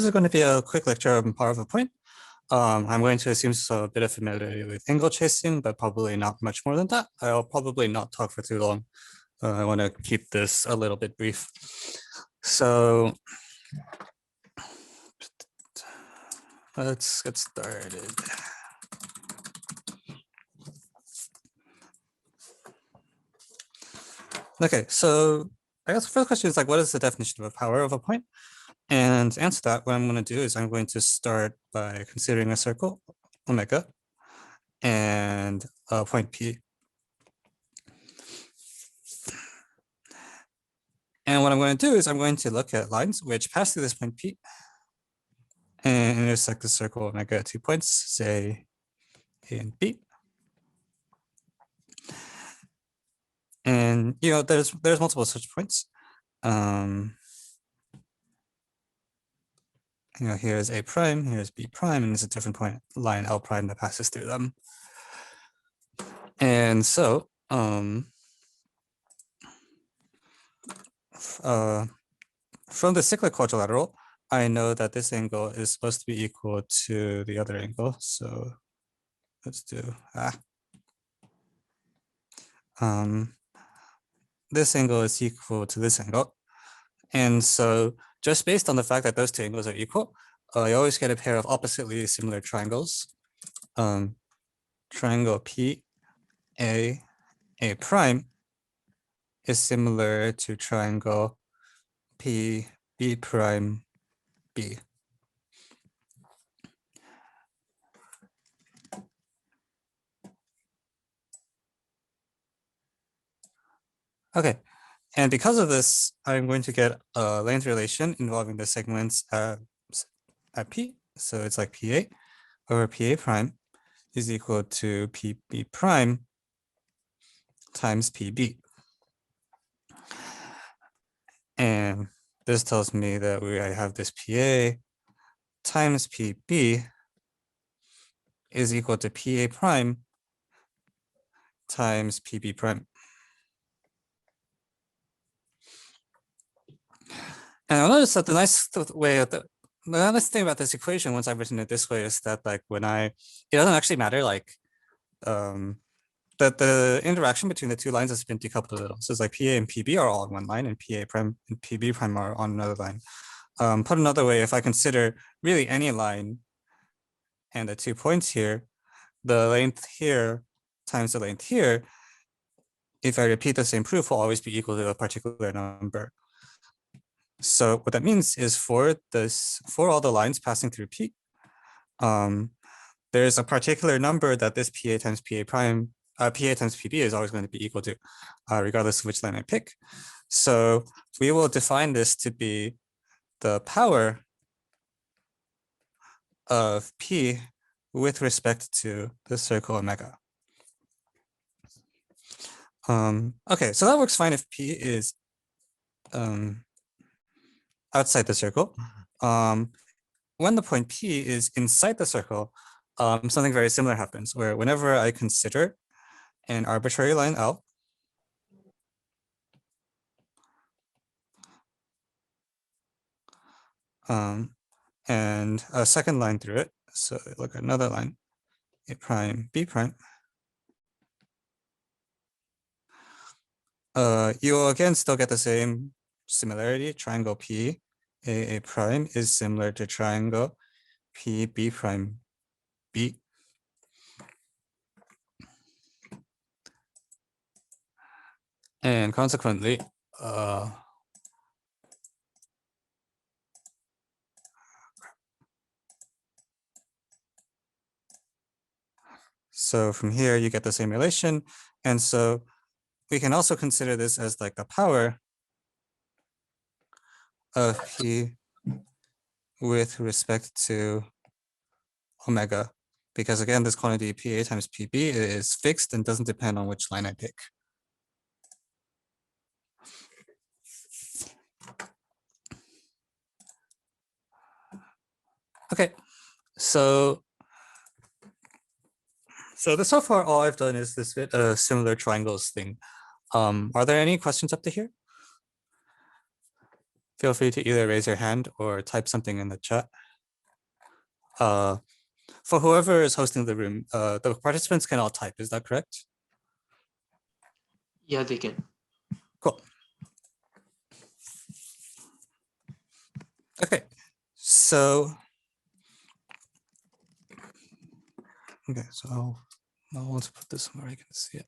is going to be a quick lecture on power of a point. I'm going to assume a bit of familiarity with angle chasing, but probably not much more than that. I'll probably not talk for too long. I want to keep this a little bit brief. So let's get started. Okay, so I guess the first question is like, what is the definition of a power of a point? And to answer that, what I'm going to do is I'm going to start by considering a circle, omega, and a point P. And what I'm going to do is I'm going to look at lines which pass through this point P and intersect the circle omega at 2 points, say A and B. And there's multiple such points. Here's A prime, here's B prime, and there's a different point line L prime that passes through them. And so from the cyclic quadrilateral, I know that this angle is supposed to be equal to the other angle. So let's do this angle is equal to this angle. And so just based on the fact that those two angles are equal, you always get a pair of oppositely similar triangles. Triangle P, A prime is similar to triangle P, B prime, B. Okay, and because of this, I'm going to get a length relation involving the segments at P. So it's like PA over PA prime is equal to PB prime times PB. And this tells me that I have this PA times PB is equal to PA prime times PB prime. And I'll notice that the nice thing about this equation, once I've written it this way, is that like it doesn't actually matter like that the interaction between the two lines has been decoupled a little. So it's like PA and PB are all on one line, and PA prime and PB prime are on another line. Put another way, if I consider really any line and the 2 points here, the length here times the length here, if I repeat the same proof, will always be equal to a particular number. So what that means is for all the lines passing through P, there's a particular number that this PA times PA prime, PA times PB is always going to be equal to, regardless of which line I pick. So we will define this to be the power of P with respect to the circle omega. Okay, so that works fine if P is outside the circle. When the point P is inside the circle, something very similar happens, where whenever I consider an arbitrary line L, and a second line through it, so look at another line, A prime, B prime, you will again still get the same similarity. Triangle P, A prime is similar to triangle P, B prime, B. And consequently, so from here you get the same relation. And so we can also consider this as like the power of P with respect to omega, because again, this quantity PA times PB is fixed and doesn't depend on which line I pick. Okay, so so far all I've done is this bit similar triangles thing. Are there any questions up to here? feel free to either raise your hand or type something in the chat. For whoever is hosting the room, the participants can all type. Is that correct? Yeah, they can. Cool. Okay, so I'll want to put this where I can see it.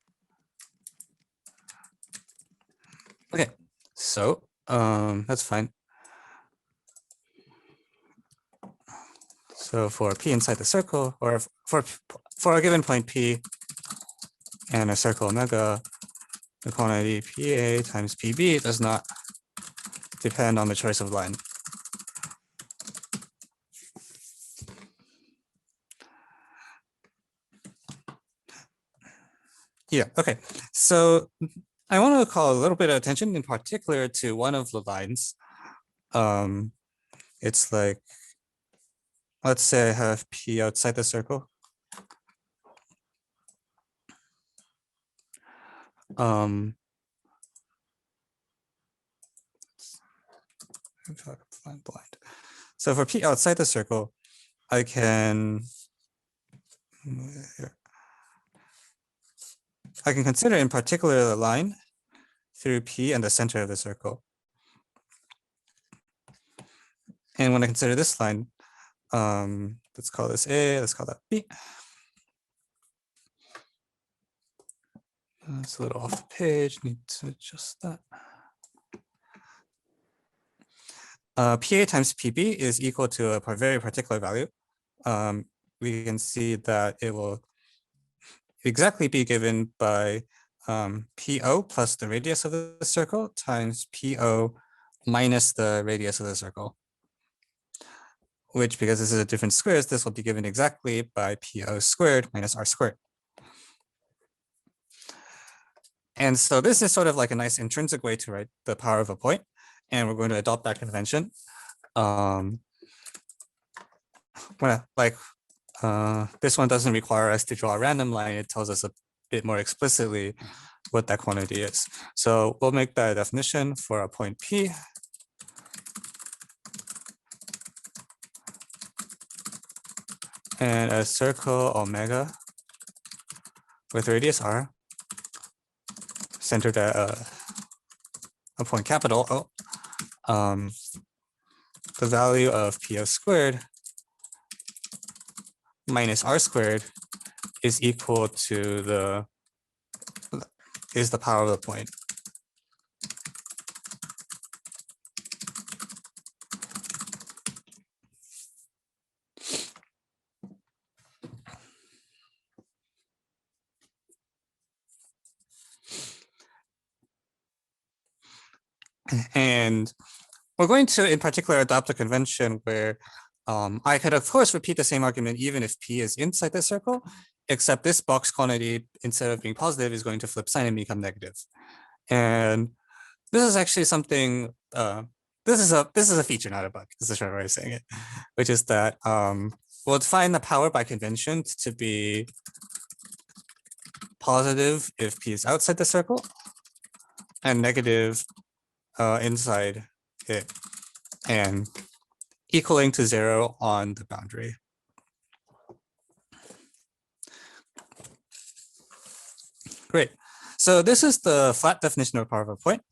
Okay, so that's fine. So for P inside the circle, or for a given point P and a circle omega, the quantity PA times PB does not depend on the choice of line. Yeah, okay. So I want to call a little bit of attention in particular to one of the lines. It's like, let's say I have P outside the circle. Blind. So for P outside the circle, I can consider in particular the line through P and the center of the circle. And when I consider this line, let's call this A, let's call that B. That's a little off the page, need to adjust that. PA times PB is equal to a very particular value. We can see that it will exactly be given by PO plus the radius of the circle times PO minus the radius of the circle, which, because this is a different squares, this will be given exactly by PO squared minus R squared. And so this is sort of like a nice intrinsic way to write the power of a point, and we're going to adopt that convention. This one doesn't require us to draw a random line. It tells us a bit more explicitly what that quantity is. So we'll make that a definition for a point P. And a circle omega with radius R centered at a point capital O. The value of PO squared minus R squared is equal to the power of the point. And we're going to, in particular, adopt a convention where I could, of course, repeat the same argument even if P is inside the circle, except this box quantity, instead of being positive, is going to flip sign and become negative. And this is actually something, this is a feature, not a bug. This is a short way of saying it, which is that we'll define the power by convention to be positive if P is outside the circle and negative inside it, and equaling to 0 on the boundary. Great. So this is the flat definition of power of a point.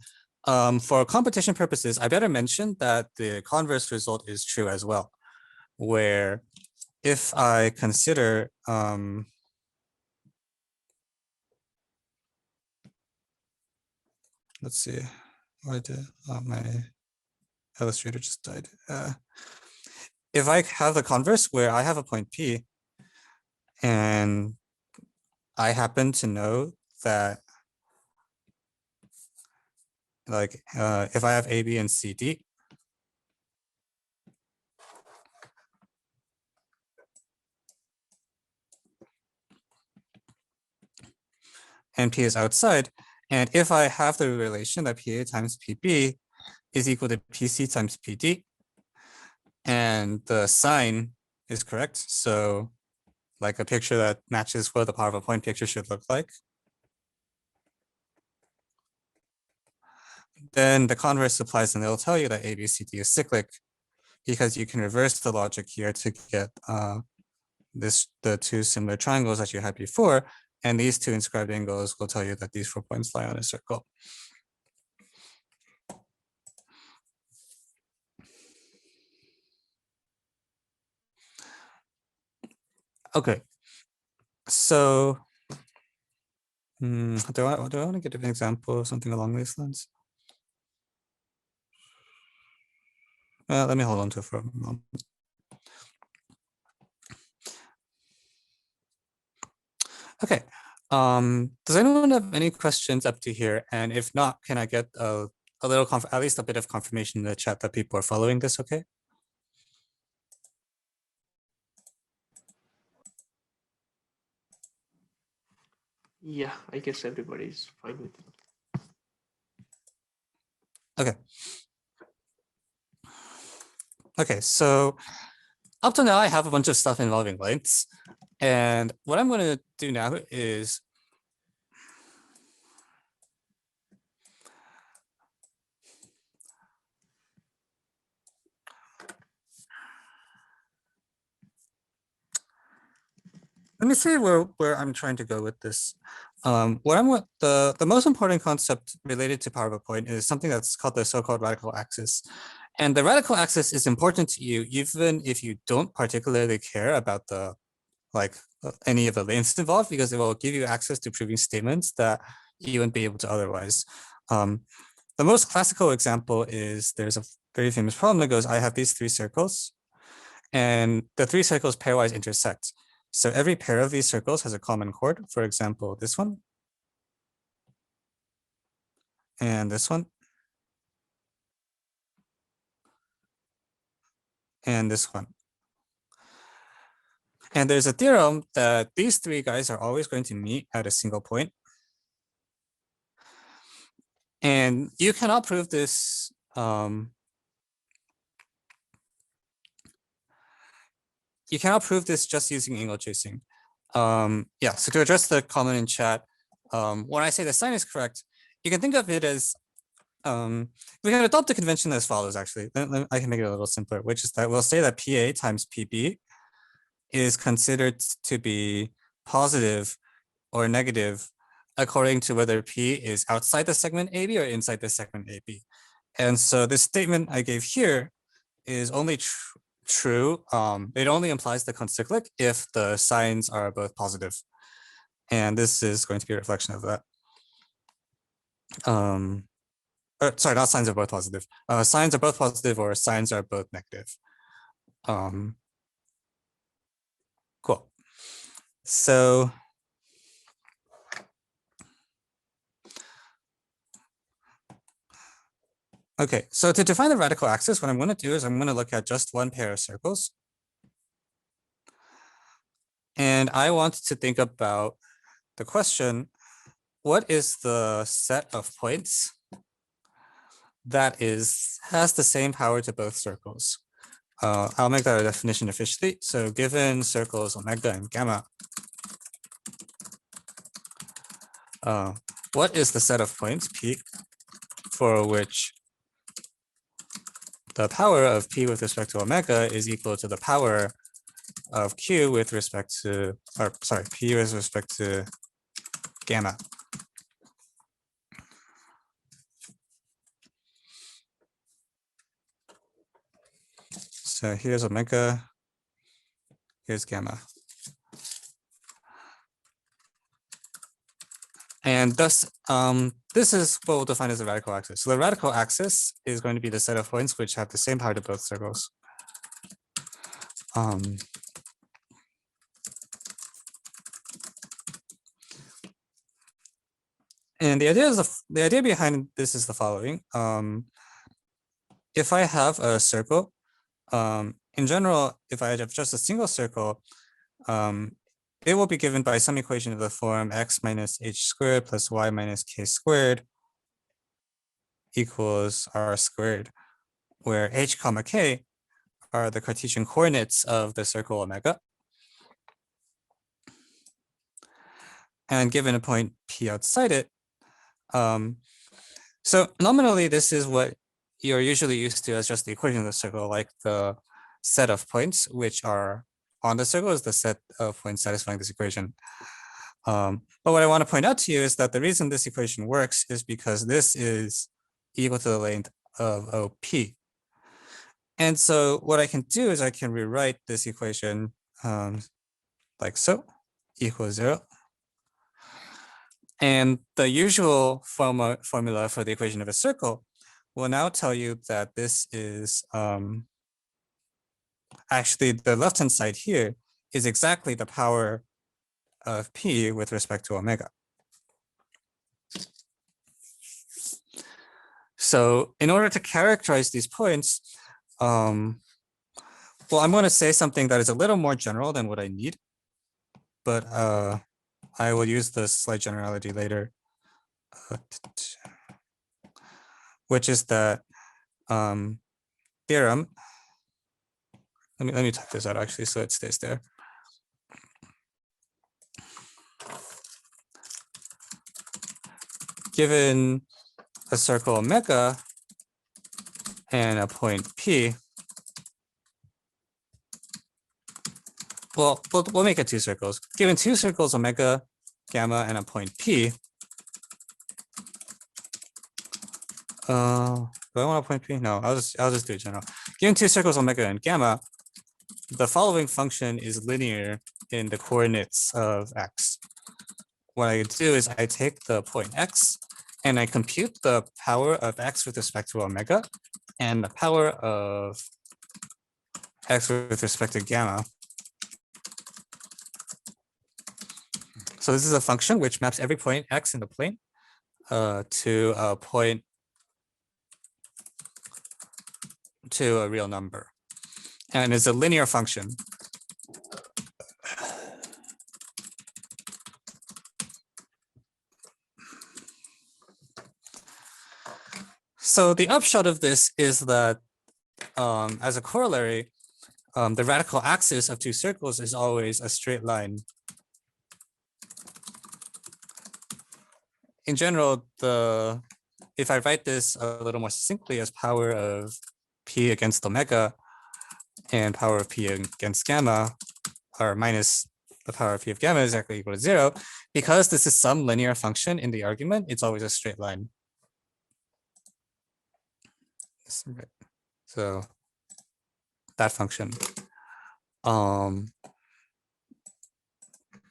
For competition purposes, I better mention that the converse result is true as well, where if I consider let's see, why did my illustrator just died? If I have the converse where I have a point P and I happen to know that, like, if I have A, B, and C, D, and P is outside, and if I have the relation that PA times PB is equal to PC times PD, and the sign is correct, so like a picture that matches what the power of a point picture should look like, then the converse applies and it'll tell you that ABCD is cyclic because you can reverse the logic here to get the two similar triangles that you had before, and these two inscribed angles will tell you that these 4 points lie on a circle. Okay, so do I want to give an example of something along these lines? Let me hold on to it for a moment. Okay. Does anyone have any questions up to here? And if not, can I get a little, at least a bit of confirmation in the chat that people are following this okay? Yeah, I guess everybody's fine with it. Okay. Okay, so up to now, I have a bunch of stuff involving lengths. And what I'm going to do now is let me see where I'm trying to go with this. The most important concept related to power of a point is something that's called the so-called radical axis. And the radical axis is important to you even if you don't particularly care about the any of the lengths involved, because it will give you access to proving statements that you wouldn't be able to otherwise. The most classical example is there's a very famous problem that goes, I have these 3 circles and the 3 circles pairwise intersect. So every pair of these circles has a common chord. For example, this one and this one and this one. And there's a theorem that these 3 guys are always going to meet at a single point. And you cannot prove this. You cannot prove this just using angle chasing. Yeah, so to address the comment in chat, when I say the sign is correct, you can think of it as, we can adopt the convention as follows, actually. I can make it a little simpler, which is that we'll say that PA times PB is considered to be positive or negative according to whether P is outside the segment AB or inside the segment AB. And so this statement I gave here is only true. It only implies the concyclic if the signs are both positive. And this is going to be a reflection of that. Sorry, not signs are both positive. Signs are both positive or signs are both negative. Cool. So okay, so to define the radical axis, what I'm going to do is I'm going to look at just one pair of circles. And I want to think about the question, what is the set of points that has the same power to both circles? I'll make that a definition officially. So given circles omega and gamma, what is the set of points P for which the power of P with respect to omega is equal to the power of Q with respect to, or sorry, P with respect to gamma? So here's omega, here's gamma. And thus, this is what we'll define as a radical axis. So the radical axis is going to be the set of points which have the same power to both circles. And the idea behind this is the following. If I have a circle, in general, if I have just a single circle, it will be given by some equation of the form x minus h squared plus y minus k squared equals r squared, where h comma k are the Cartesian coordinates of the circle omega. And given a point P outside it, So nominally, this is what you're usually used to as just the equation of the circle, like the set of points which are on the circle is the set of points satisfying this equation. But what I want to point out to you is that the reason this equation works is because this is equal to the length of OP. And so what I can do is I can rewrite this equation like so, equals 0. And the usual formula for the equation of a circle will now tell you that this is actually the left-hand side here is exactly the power of P with respect to omega. So in order to characterize these points, well, I'm going to say something that is a little more general than what I need, but I will use the slight generality later, which is that theorem. Let me type this out actually so it stays there. Given a circle omega and a point P, well, we'll make it two circles. Given two circles omega, gamma, and a point P, do I want a point P? No, I'll just do it general. Given two circles omega and gamma, the following function is linear in the coordinates of x. What I do is I take the point x and I compute the power of x with respect to omega and the power of x with respect to gamma. So this is a function which maps every point x in the plane to a point to a real number. And it's a linear function. So the upshot of this is that as a corollary, the radical axis of two circles is always a straight line. In general, if I write this a little more succinctly as power of P against omega and power of P against gamma, or minus the power of P of gamma is exactly equal to 0, because this is some linear function in the argument, it's always a straight line. So that function.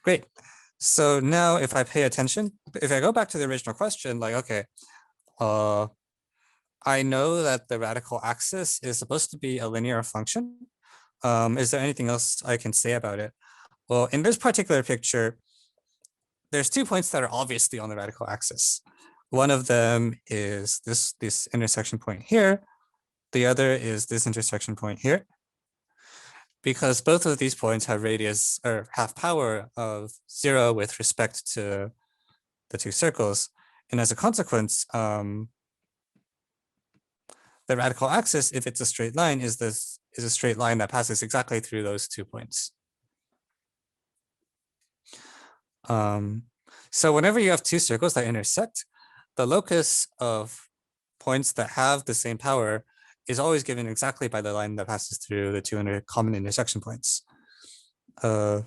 Great. So now if I pay attention, if I go back to the original question, like, okay, I know that the radical axis is supposed to be a linear function. Is there anything else I can say about it? Well, in this particular picture, there's 2 points that are obviously on the radical axis. One of them is this intersection point here. The other is this intersection point here. Because both of these points have radius or have power of 0 with respect to the two circles. And as a consequence, the radical axis, if it's a straight line, is a straight line that passes exactly through those 2 points. So whenever you have two circles that intersect, the locus of points that have the same power is always given exactly by the line that passes through the two common intersection points. The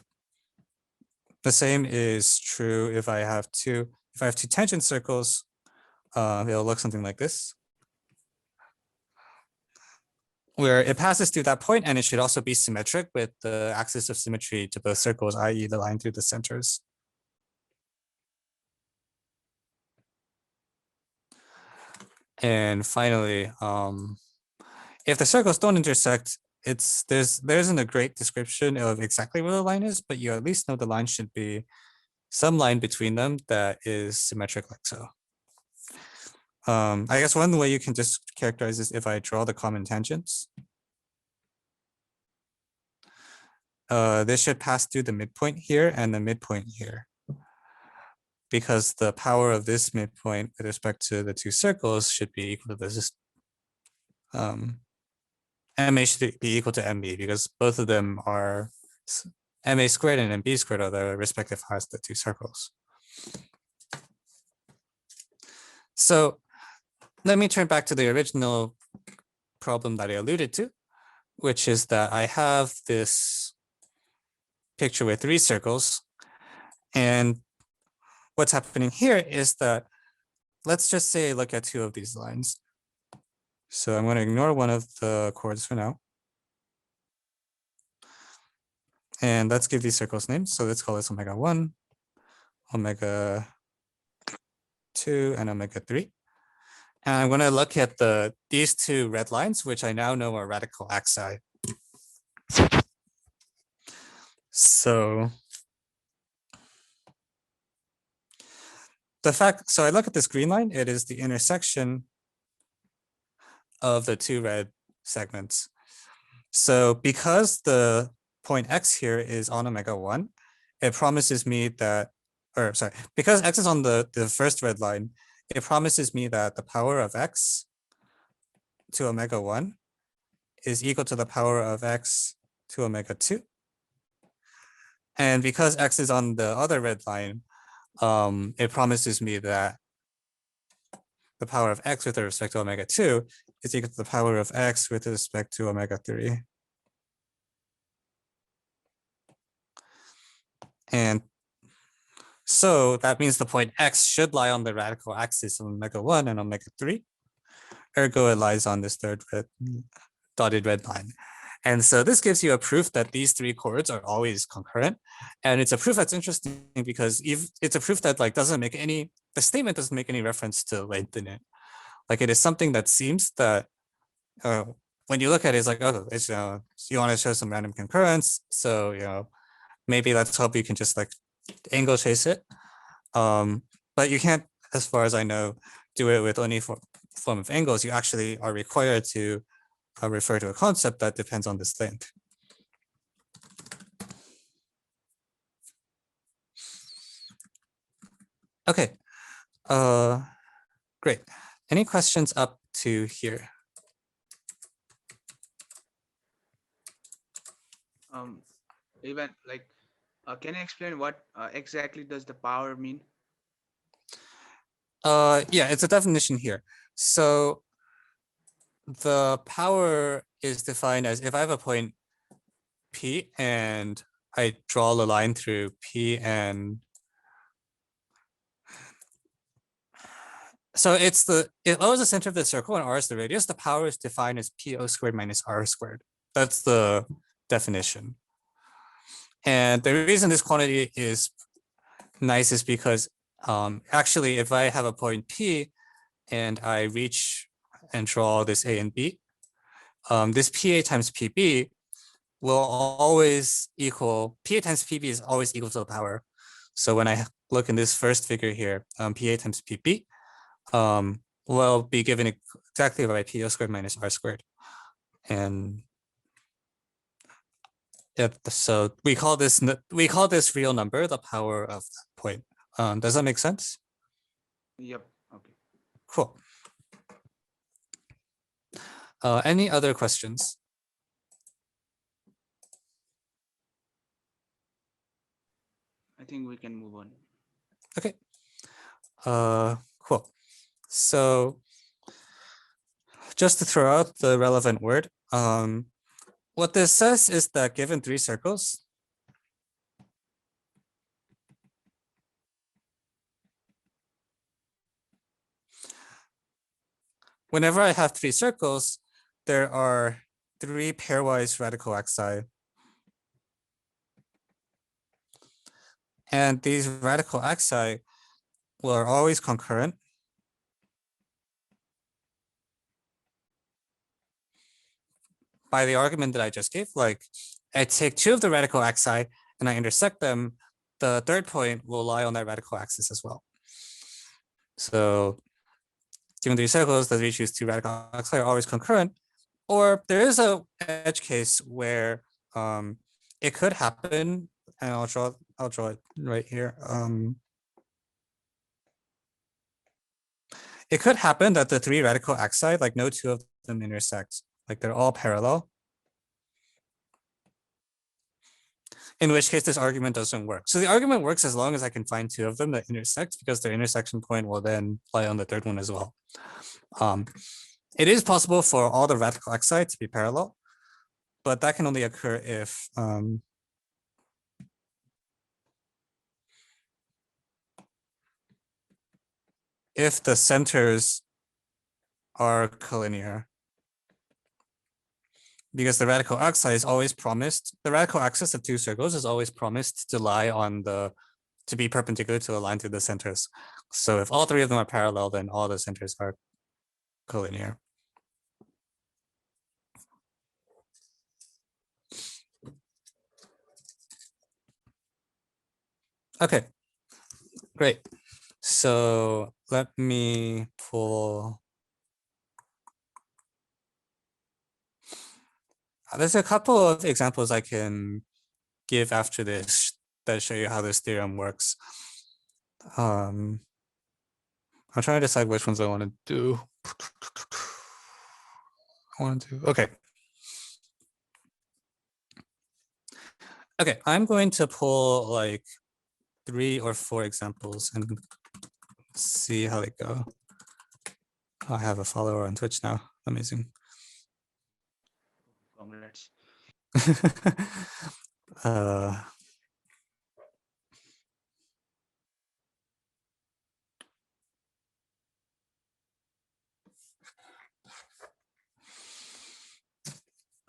same is true if I have two tangent circles. It'll look something like this, where it passes through that point, and it should also be symmetric with the axis of symmetry to both circles, i.e. the line through the centers. And finally, if the circles don't intersect, there isn't a great description of exactly where the line is, but you at least know the line should be some line between them that is symmetric like so. I guess one way you can just characterize this if I draw the common tangents. This should pass through the midpoint here and the midpoint here, because the power of this midpoint with respect to the two circles should be equal to this. MA should be equal to MB because both of them are MA squared and MB squared are the respective heights of the two circles. So let me turn back to the original problem that I alluded to, which is that I have this picture with 3 circles. And what's happening here is that, let's just say look at 2 of these lines. So I'm going to ignore one of the chords for now. And let's give these circles names. So let's call this omega 1, omega 2, and omega 3. And I'm going to look at these 2 red lines, which I now know are radical axi. So I look at this green line, it is the intersection of the 2 red segments. So because the point x here is on omega 1, it promises me that, because x is on the first red line, it promises me that the power of x to omega 1 is equal to the power of x to omega 2. And because x is on the other red line, it promises me that the power of x with respect to omega 2 is equal to the power of x with respect to omega 3. And so that means the point x should lie on the radical axis of omega 1 and omega 3. Ergo, it lies on this third dotted red line. And so this gives you a proof that these 3 chords are always concurrent. And it's a proof that's interesting because it's a proof that the statement doesn't make any reference to length in it. Like it is something that seems that when you look at it, it's like, oh, it's, you want to show some random concurrence. So, maybe let's hope you can just like angle chase it. But you can't, as far as I know, do it with any form of angles. You actually are required to refer to a concept that depends on this length. Okay, great. Any questions up to here? Even like, can you explain what exactly does the power mean? Yeah, it's a definition here. So the power is defined as if I have a point P and I draw the line through P and so if O is the center of the circle and R is the radius, the power is defined as PO squared minus R squared. That's the definition. And the reason this quantity is nice is because actually if I have a point P and I reach and draw this A and B, this PA times PB will always equal, PA times PB is always equal to the power. So when I look in this first figure here, PA times PB will be given exactly by PO squared minus R squared. And so we call this real number the power of that point. Does that make sense? Yep. Okay. Cool. Any other questions? I think we can move on. Okay. Cool. So just to throw out the relevant word, what this says is that given 3 circles, whenever I have 3 circles, there are 3 pairwise radical axi. And these radical axi are always concurrent. By the argument that I just gave, like I take 2 of the radical axi and I intersect them, the third point will lie on that radical axis as well. So given 3 circles, the 3 choose 2 radical axi are always concurrent. Or there is a edge case where it could happen, and I'll draw it right here. It could happen that the 3 radical axi, like no 2 of them intersect, like they're all parallel. in which case this argument doesn't work. So the argument works as long as I can find two of them that intersect, because their intersection point will then lie on the third one as well. It is possible for all the radical xi to be parallel, but that can only occur if the centers are collinear. Because the radical xi is always promised, the radical axis of two circles is always promised to lie on to be perpendicular to a line through the centers. So if all three of them are parallel, then all the centers are collinear. Okay, great. So let me pull. There's a couple of examples I can give after this that show you how this theorem works. I'm trying to decide which ones I want to do. Okay. Okay, I'm going to pull like 3 or 4 examples and see how they go. I have a follower on Twitch now. Amazing. Congrats.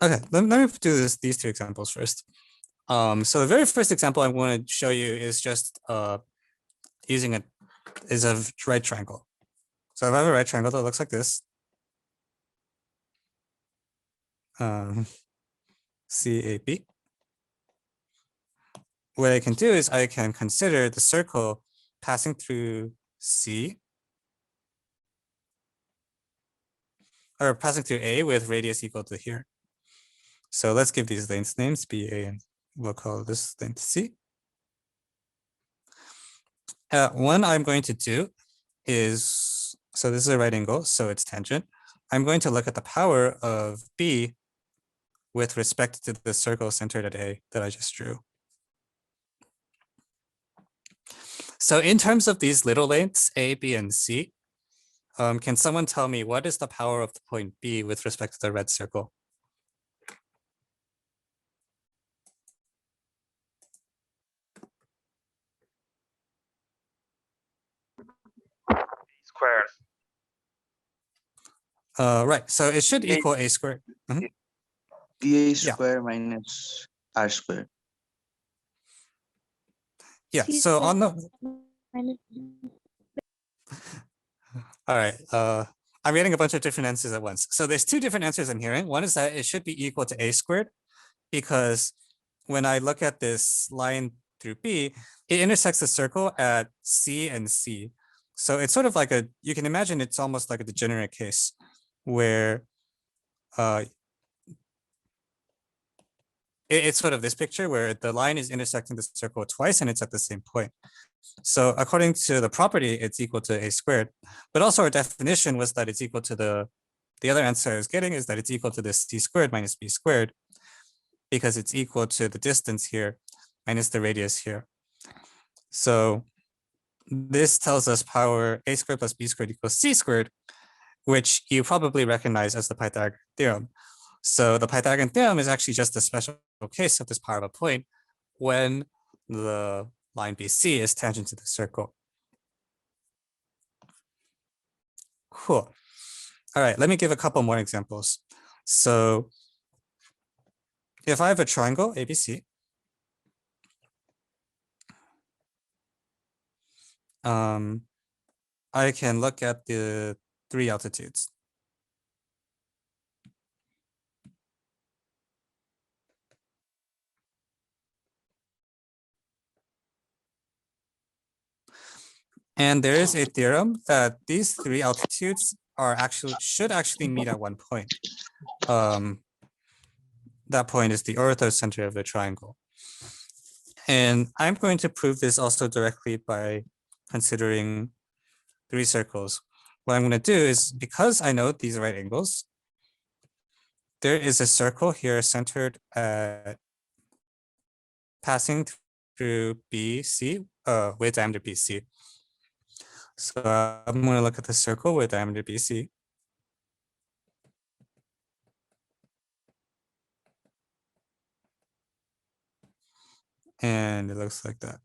Okay, let me do these 2 examples first. So the very first example I want to show you is just using a right triangle. So if I have a right triangle that looks like this, CAB. What I can do is I can consider the circle passing through C, or passing through A with radius equal to here. So let's give these lengths names, BA, and we'll call this length C. One I'm going to do is, so this is a right angle, so it's tangent. I'm going to look at the power of B with respect to the circle centered at A that I just drew. So in terms of these little lengths, A, B, and C, can someone tell me what is the power of the point B with respect to the red circle? Squared. Right, so it should equal A squared. Mhm. A square minus R square. Yeah, C so on the, minus all right, I'm getting a bunch of different answers at once. So there's 2 different answers I'm hearing. One is that it should be equal to A squared, because when I look at this line through B, it intersects the circle at C and C. So it's sort of like you can imagine it's almost like a degenerate case where it's sort of this picture where the line is intersecting the circle twice and it's at the same point. So according to the property, it's equal to A squared, but also our definition was that it's equal to the other answer I was getting is that it's equal to this C squared minus B squared, because it's equal to the distance here minus the radius here. So this tells us power A squared plus B squared equals C squared, which you probably recognize as the Pythagorean theorem. So the Pythagorean theorem is actually just a special case of this power of a point when the line BC is tangent to the circle. Cool. All right, let me give a couple more examples. So if I have a triangle ABC, I can look at the 3 altitudes. And there is a theorem that these 3 altitudes should actually meet at one point. That point is the orthocenter of the triangle. And I'm going to prove this also directly by considering 3 circles. What I'm going to do is, because I know these right angles, there is a circle here centered at passing through BC with diameter BC. So I'm going to look at the circle with diameter BC. And it looks like that.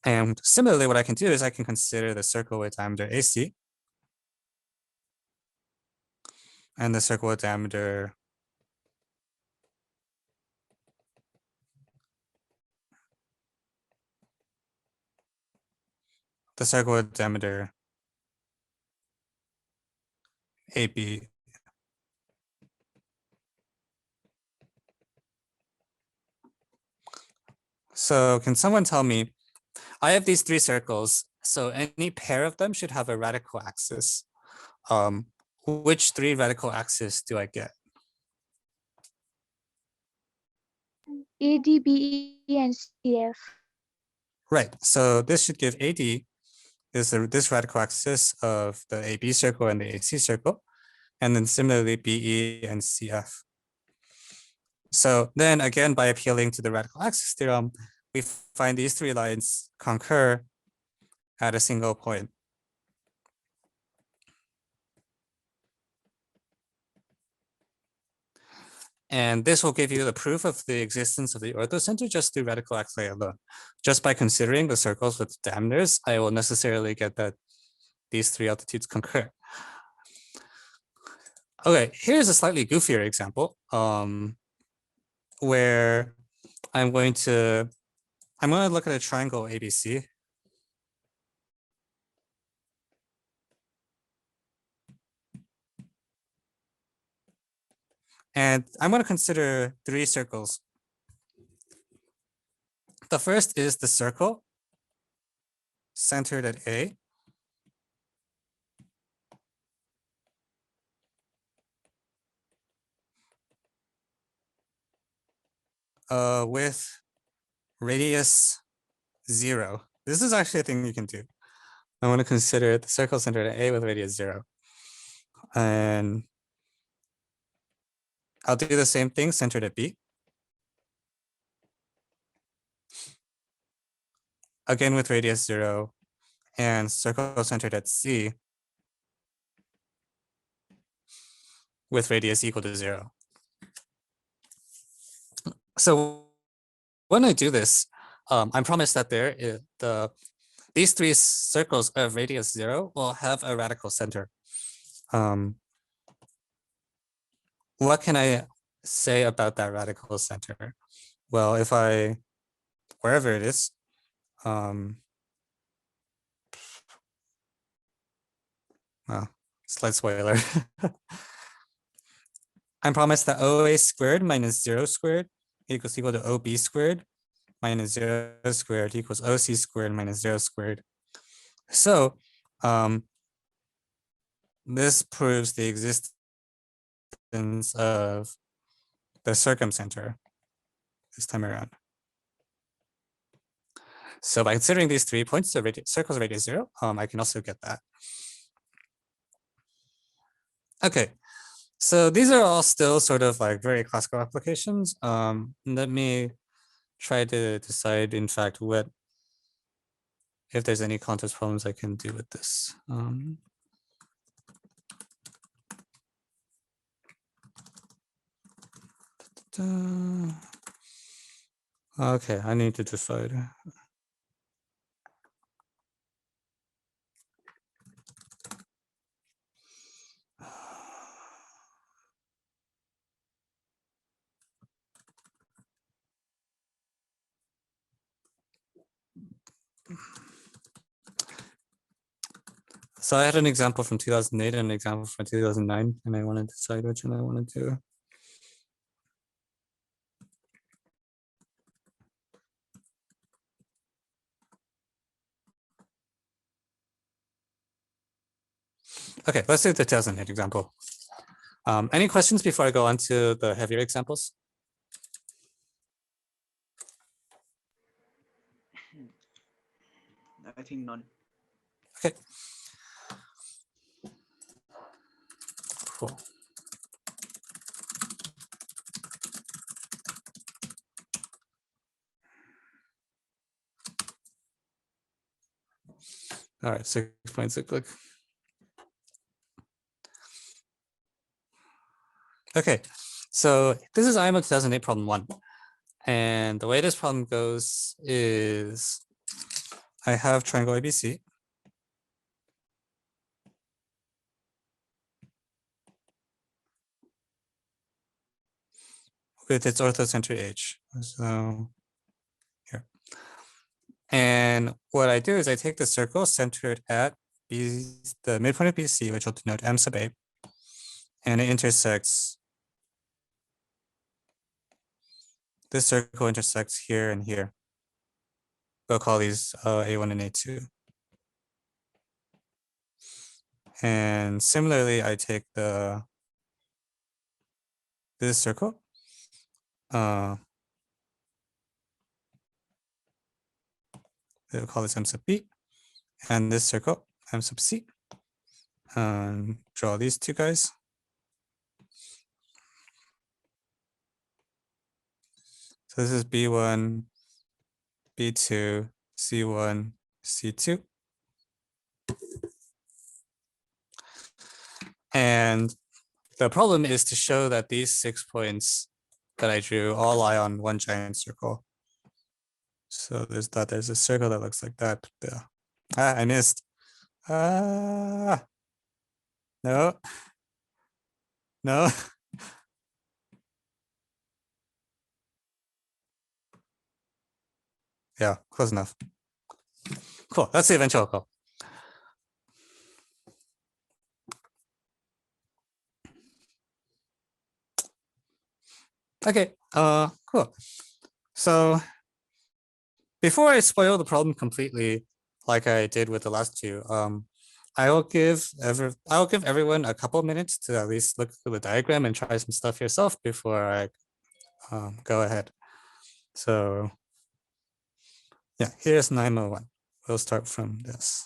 And similarly, what I can do is I can consider the circle with diameter AC and the circle with diameter AB. So can someone tell me, I have these 3 circles, so any pair of them should have a radical axis. Which 3 radical axes do I get? AD, BE, and CF. Right, so this should give AD is this radical axis of the AB circle and the AC circle, and then similarly BE and CF. So then again, by appealing to the radical axis theorem, we find these 3 lines concur at a single point. And this will give you the proof of the existence of the orthocenter just through radical axis alone. Just by considering the circles with diameters, I will necessarily get that these 3 altitudes concur. Okay, here's a slightly goofier example where I'm going to look at a triangle ABC. And I'm going to consider 3 circles. The first is the circle centered at A. With radius 0. This is actually a thing you can do. I want to consider the circle centered at A with radius 0. And I'll do the same thing centered at B. Again with radius 0, and circle centered at C with radius equal to 0. So when I do this, I'm promised that these 3 circles of radius 0 will have a radical center. What can I say about that radical center? Well, if wherever it is, well, slight spoiler. I'm promised that OA squared minus 0 squared equals equal to OB squared minus 0 squared equals OC squared minus 0 squared. So this proves the existence of the circumcenter this time around. So by considering these 3 points of circles of radius 0, I can also get that. Okay, so these are all still sort of like very classical applications. Let me try to decide, in fact, if there's any context problems I can do with this. Okay, I need to decide. So I had an example from 2008 and an example from 2009, and I want to decide which one I want to do. Okay, let's do the 2008 example. Any questions before I go on to the heavier examples? I think none. Okay. Cool. All right, 6.6. Okay, so this is IMO 2008 problem 1. And the way this problem goes is I have triangle ABC. With its orthocenter H. So here. And what I do is I take the circle centered at B, the midpoint of BC, which will denote M sub A, and it intersects. This circle intersects here and here. We'll call these A1 and A2. And similarly, I take this circle. We'll call this M sub B, and this circle M sub C. Draw these two guys. So this is B1, B2, C1, C2. And the problem is to show that these 6 points that I drew all lie on one giant circle. So there's a circle that looks like that. I missed. No. No. Yeah, close enough. Cool. That's the eventual goal. Okay, cool. So before I spoil the problem completely, like I did with the last two, I will give everyone a couple minutes to at least look at the diagram and try some stuff yourself before I go ahead. So yeah, here's 901. We'll start from this.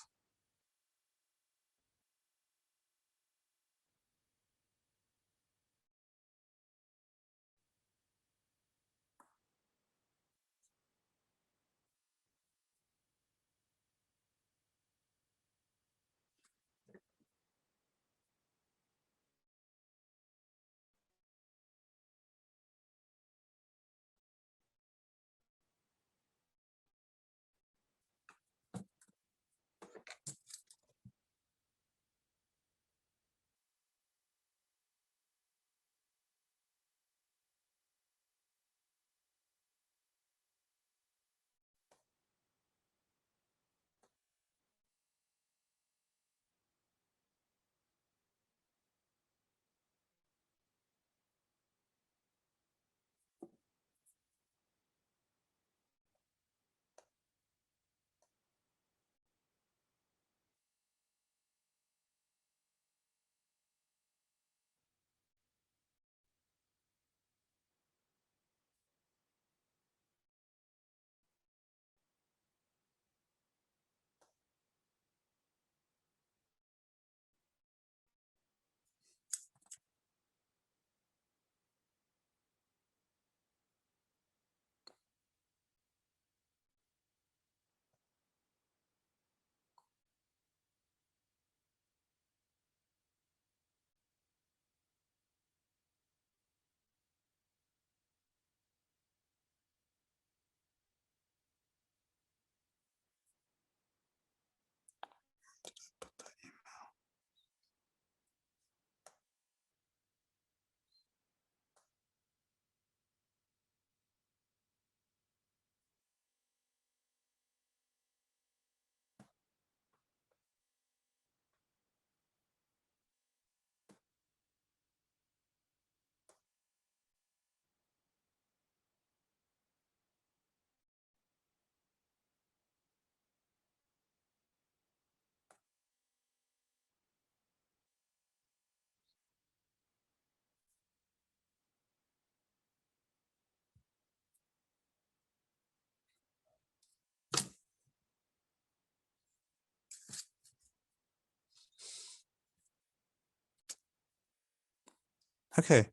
Okay.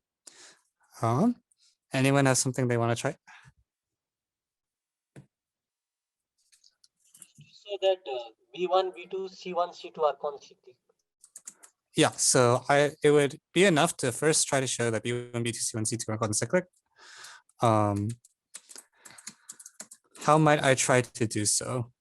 Anyone has something they want to try? say that B1, B2, C1, C2 are concentric. Yeah, so it would be enough to first try to show that B1, B2, C1, C2 are concyclic. How might I try to do so?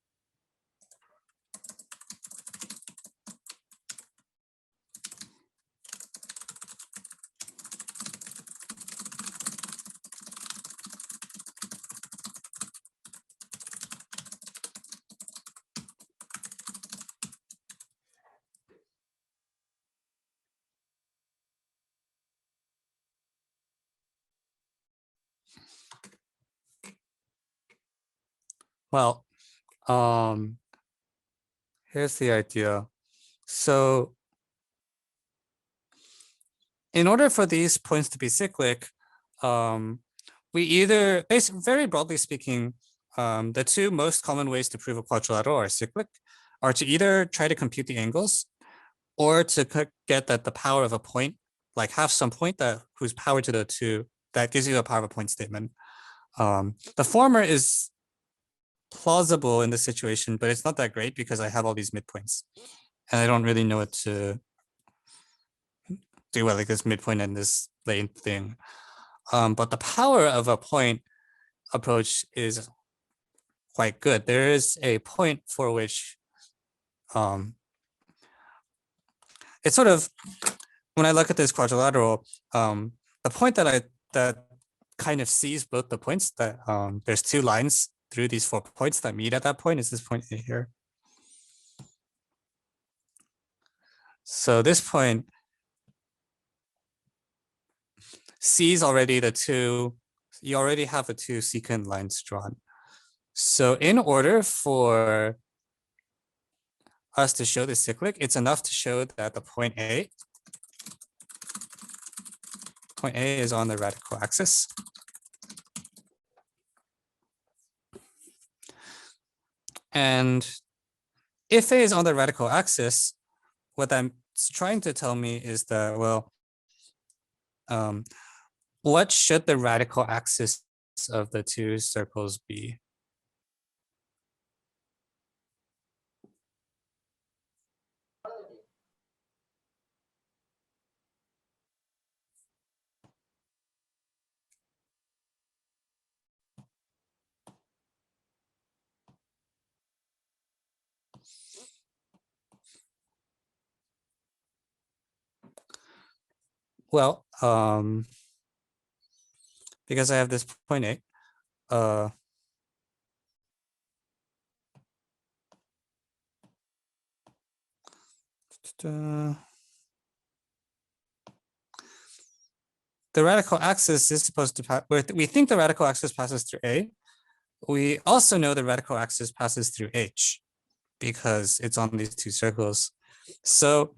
Well, here's the idea. So in order for these points to be cyclic, we either, very broadly speaking, the two most common ways to prove a quadrilateral are cyclic, are to either try to compute the angles or to get that the power of a point, like have some point that whose power to the two, that gives you a power of a point statement. The former is plausible in this situation, but it's not that great because I have all these midpoints and I don't really know what to do well, like this midpoint and this lane thing. But the power of a point approach is quite good. There is a point for which it's sort of, when I look at this quadrilateral, the point that kind of sees both the points, that there's two lines through these 4 points that meet at that point, is this point here. So this point sees already the two, you already have the two secant lines drawn. So in order for us to show this cyclic, it's enough to show that the point A is on the radical axis. And if A is on the radical axis, what I'm trying to tell me is that, well, what should the radical axis of the two circles be? Well, because I have this point A, the radical axis is supposed to pass, we think the radical axis passes through A. We also know the radical axis passes through H because it's on these two circles. So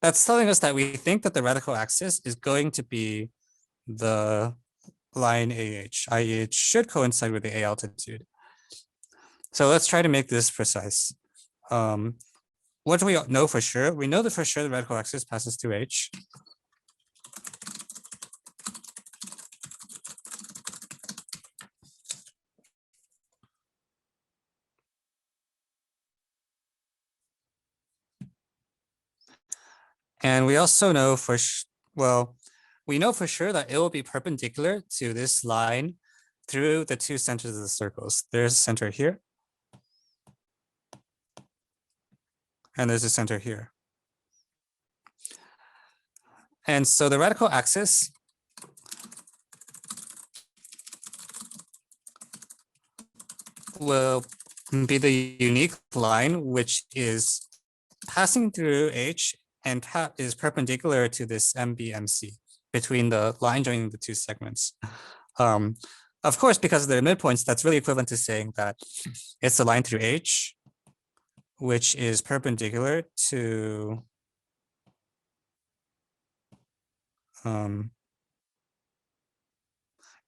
that's telling us that we think that the radical axis is going to be the line AH, i.e. it should coincide with the A altitude. So let's try to make this precise. What do we know for sure? We know that for sure the radical axis passes through H. And we also know we know for sure that it will be perpendicular to this line through the two centers of the circles. There's a center here. And there's a center here. And so the radical axis will be the unique line which is passing through H and is perpendicular to this MBMC between the line joining the two segments. Of course, because of their midpoints, that's really equivalent to saying that it's the line through H, which is perpendicular to it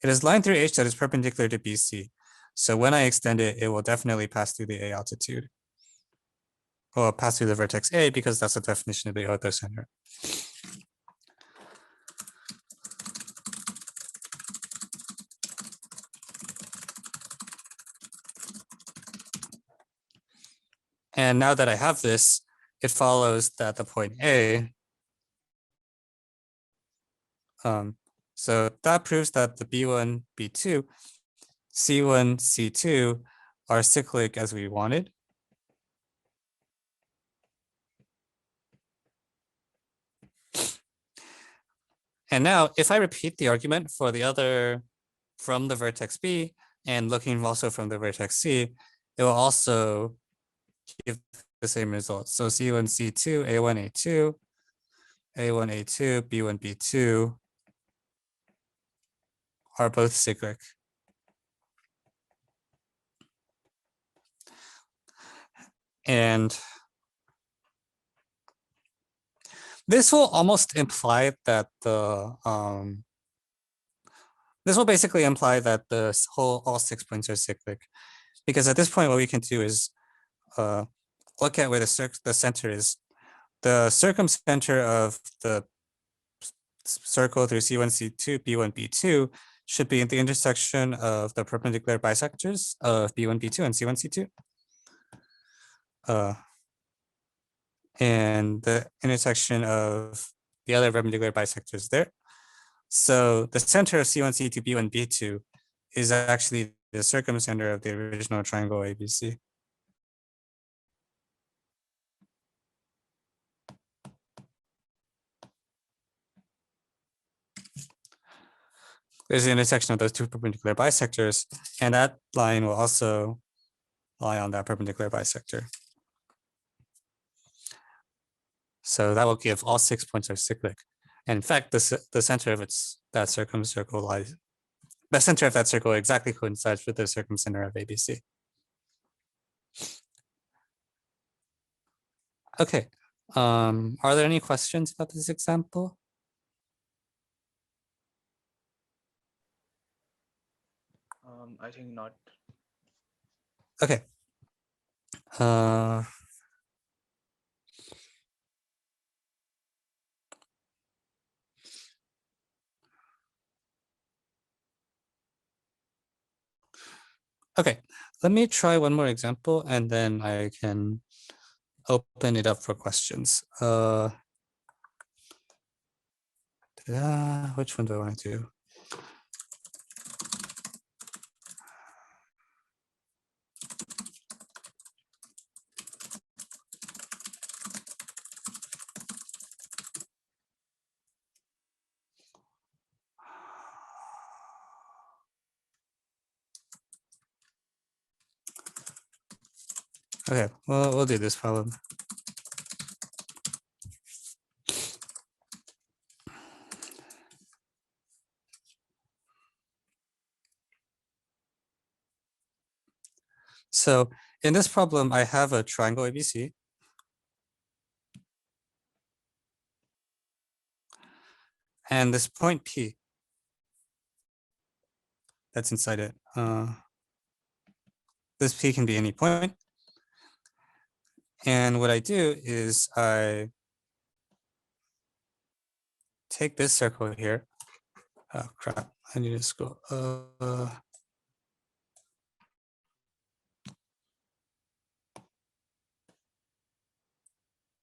is line through H that is perpendicular to BC. So when I extend it, it will definitely pass through the A altitude. Or pass through the vertex A because that's the definition of the orthocenter. And now that I have this, it follows that the point A, so that proves that the B1, B2, C1, C2 are cyclic as we wanted. And now if I repeat the argument for the other from the vertex B and looking also from the vertex C, it will also give the same result. So C1, C2, A1, A2, A1, A2, B1, B2 are both cyclic. And this will almost imply that this will basically imply that all 6 points are cyclic, because at this point, what we can do is look at where the center is. The circumcenter of the circle through C1, C2, B1, B2 should be in the intersection of the perpendicular bisectors of B1, B2 and C1, C2. And the intersection of the other perpendicular bisectors there. So the center of C1, C2, B1, B2 is actually the circumcenter of the original triangle ABC. There's the intersection of those two perpendicular bisectors, and that line will also lie on that perpendicular bisector. So that will give all 6 points are cyclic. And in fact, the center of that circumcircle lies, the center of that circle exactly coincides with the circumcenter of ABC. Okay, are there any questions about this example? I think not. Okay. Okay, let me try one more example and then I can open it up for questions. Which one do I want to do? Okay, well, we'll do this problem. So in this problem, I have a triangle ABC. And this point P that's inside it. This P can be any point. And what I do is I take this circle here. Oh crap, I need to scroll.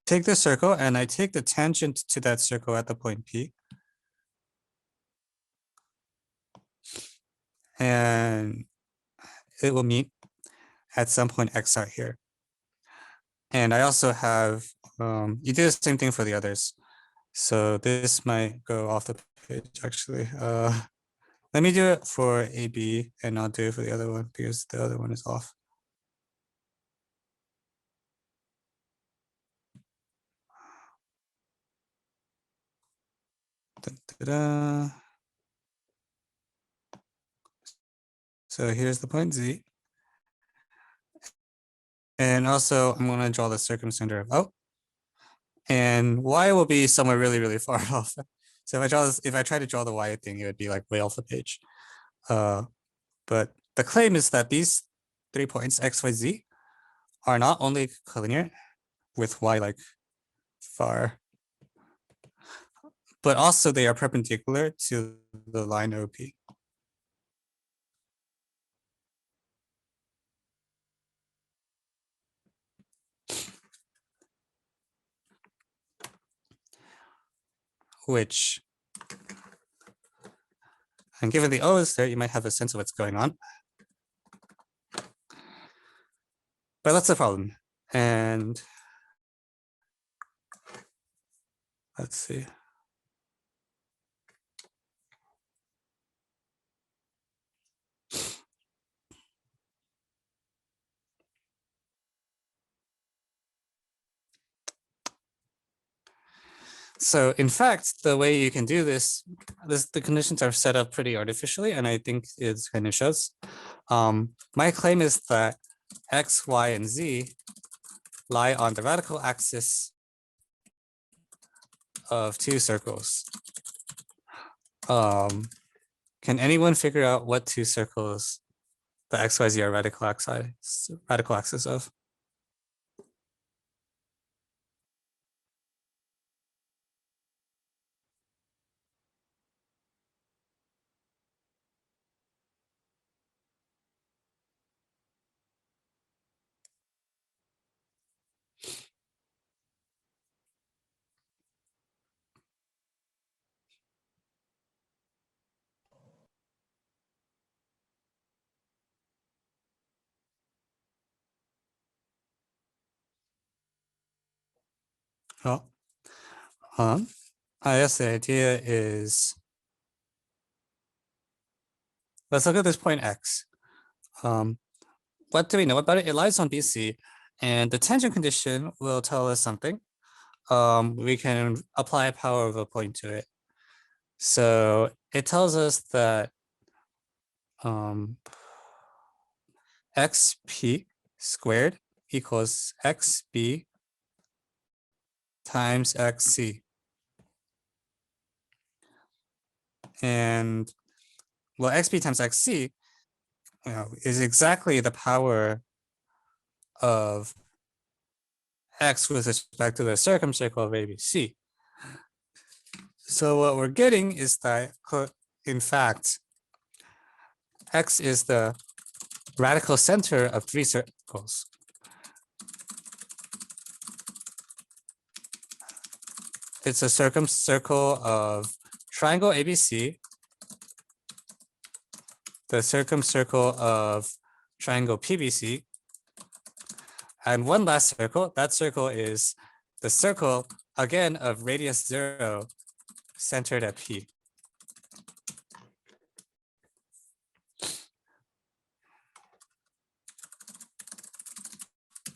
Take this circle and I take the tangent to that circle at the point P. And it will meet at some point X out here. And I also have, you do the same thing for the others. So this might go off the page actually. Let me do it for AB and I'll do it for the other one because the other one is off. Da-da-da. So here's the point Z. And also I'm going to draw the circumcenter of O. And Y will be somewhere really, really far off. So if I draw this, if I try to draw the Y thing, it would be like way off the page. But the claim is that these 3 points, X, Y, Z, are not only collinear with Y like far, but also they are perpendicular to the line OP. which, and given the O's there, you might have a sense of what's going on. But that's the problem. And let's see. So in fact, the way you can do this, the conditions are set up pretty artificially, and I think it kind of shows. My claim is that X, Y, and Z lie on the radical axis of two circles. Can anyone figure out what two circles the X, Y, Z are radical axis of? Well, I guess the idea is, let's look at this point X. What do we know about it? It lies on BC, and the tangent condition will tell us something. We can apply a power of a point to it. So it tells us that xp squared equals xb times xc. And well, xb times xc, is exactly the power of x with respect to the circumcircle of ABC. So what we're getting is that, in fact, X is the radical center of three circles. It's a circumcircle of triangle ABC, the circumcircle of triangle PBC, and one last circle. That circle is the circle, again, of radius 0 centered at P.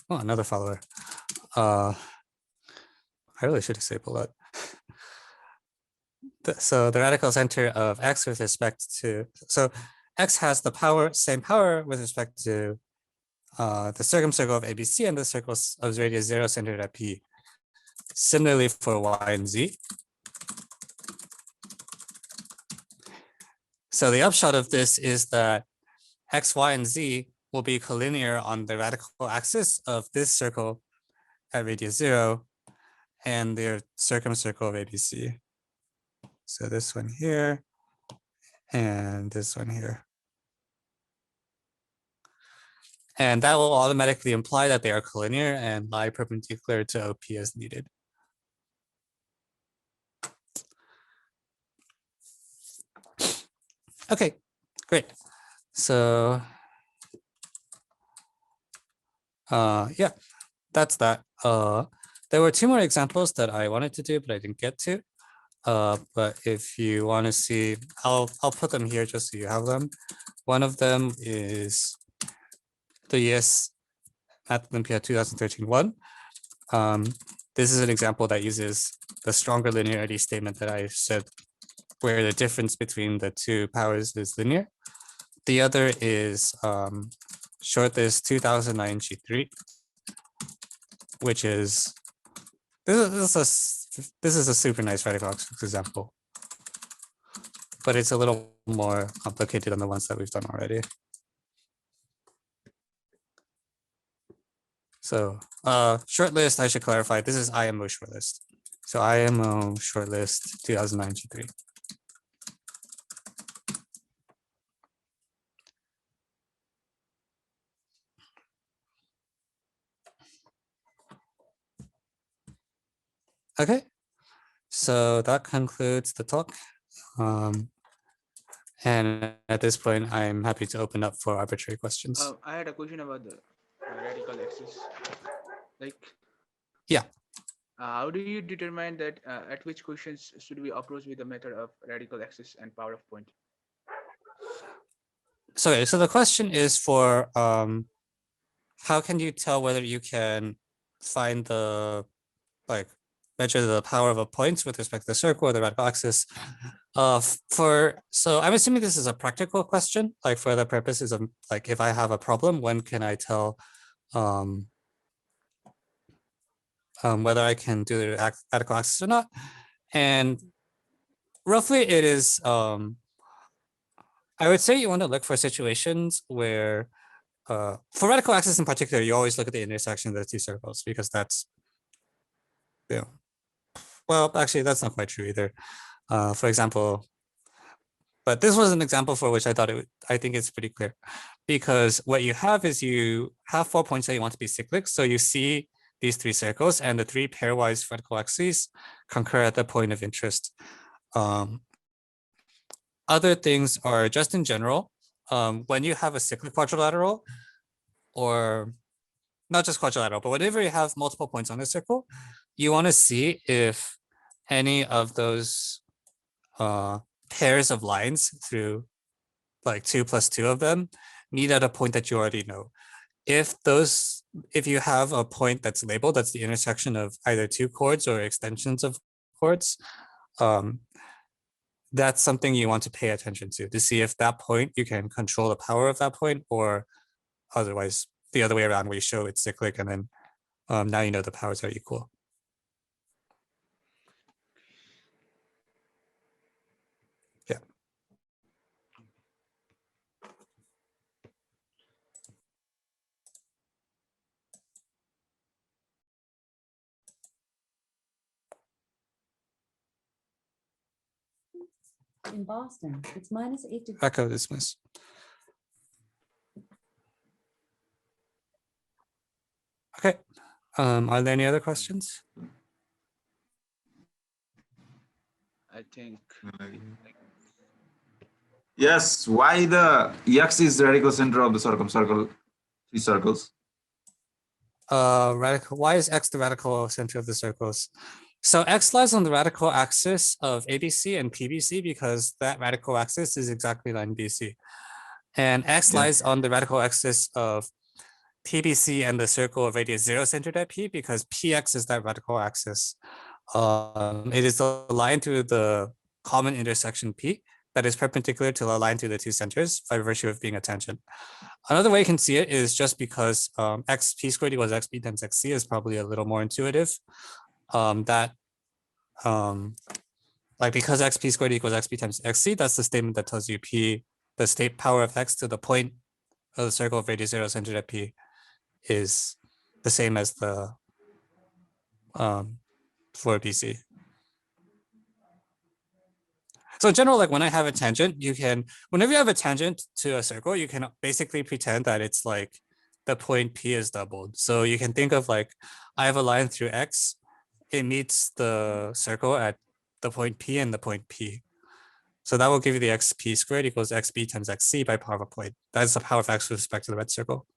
Oh, another follower. I really should disable that. So the radical center of X with respect to, so X has the same power with respect to the circumcircle of ABC and the circles of radius 0 centered at P. Similarly for Y and Z. So the upshot of this is that X, Y, and Z will be collinear on the radical axis of this circle at radius 0 and their circumcircle of ABC. So this one here and this one here. And that will automatically imply that they are collinear and lie perpendicular to OP as needed. Okay, great. So yeah, that's that. There were two more examples that I wanted to do, but I didn't get to. But if you want to see, I'll put them here just so you have them. One of them is the US Math Olympiad 2013-1. This is an example that uses the stronger linearity statement that I said, where the difference between the two powers is linear. The other is shortlist 2009 G3, which is, this is a super nice radical example, but it's a little more complicated than the ones that we've done already. So shortlist, I should clarify, this is IMO shortlist. So IMO shortlist 2009 G3. Okay, So that concludes the talk. And at this point, I'm happy to open up for arbitrary questions. I had a question about the radical axis. Like, Yeah. How do you determine that at which questions should we approach with the method of radical axis and power of point? So the question is for how can you tell whether you can find the measure the power of a point with respect to the circle or the radical axis? So I'm assuming this is a practical question, like for the purposes of like if I have a problem, when can I tell whether I can do the radical axis or not? And roughly it is I would say you want to look for situations where for radical axis in particular, you always look at the intersection of the two circles because that's, well, actually, that's not quite true either. For example, but this was an example for which I think it's pretty clear because what you have is you have 4 points that you want to be cyclic. So you see these three circles and the three pairwise vertical axes concur at the point of interest. Other things are just in general, when you have a cyclic quadrilateral, or not just quadrilateral, but whenever you have multiple points on a circle, you want to see if any of those pairs of lines through like 2 plus 2 of them meet at a point that you already know. If you have a point that's labeled, that's the intersection of either two chords or extensions of chords, that's something you want to pay attention to see if that point, you can control the power of that point, or otherwise the other way around where you show it's cyclic and then now you know the powers are equal. Yeah. In Boston, it's -8 degrees. Echo dismiss. Okay. Are there any other questions? I think. Yes, why the x is the radical center of the circumcircle, three circles? Why is x the radical center of the circles? So x lies on the radical axis of ABC and PBC because that radical axis is exactly line BC. And x lies on the radical axis of PBC and the circle of radius 0 centered at P because PX is that radical axis. It is the line through the common intersection P that is perpendicular to the line through the two centers by virtue of being a tangent. Another way you can see it is just because xp squared equals xp times xc is probably a little more intuitive. Like because xp squared equals xp times xc, that's the statement that tells you P, the state power of x to the point of the circle of radius 0 centered at P is the same as the for BC. So in general, like when I have a tangent, whenever you have a tangent to a circle, you can basically pretend that it's like the point P is doubled. So you can think of like, I have a line through X, it meets the circle at the point P and the point P. So that will give you the xp squared equals xb times xc by power of a point. That's the power of x with respect to the red circle.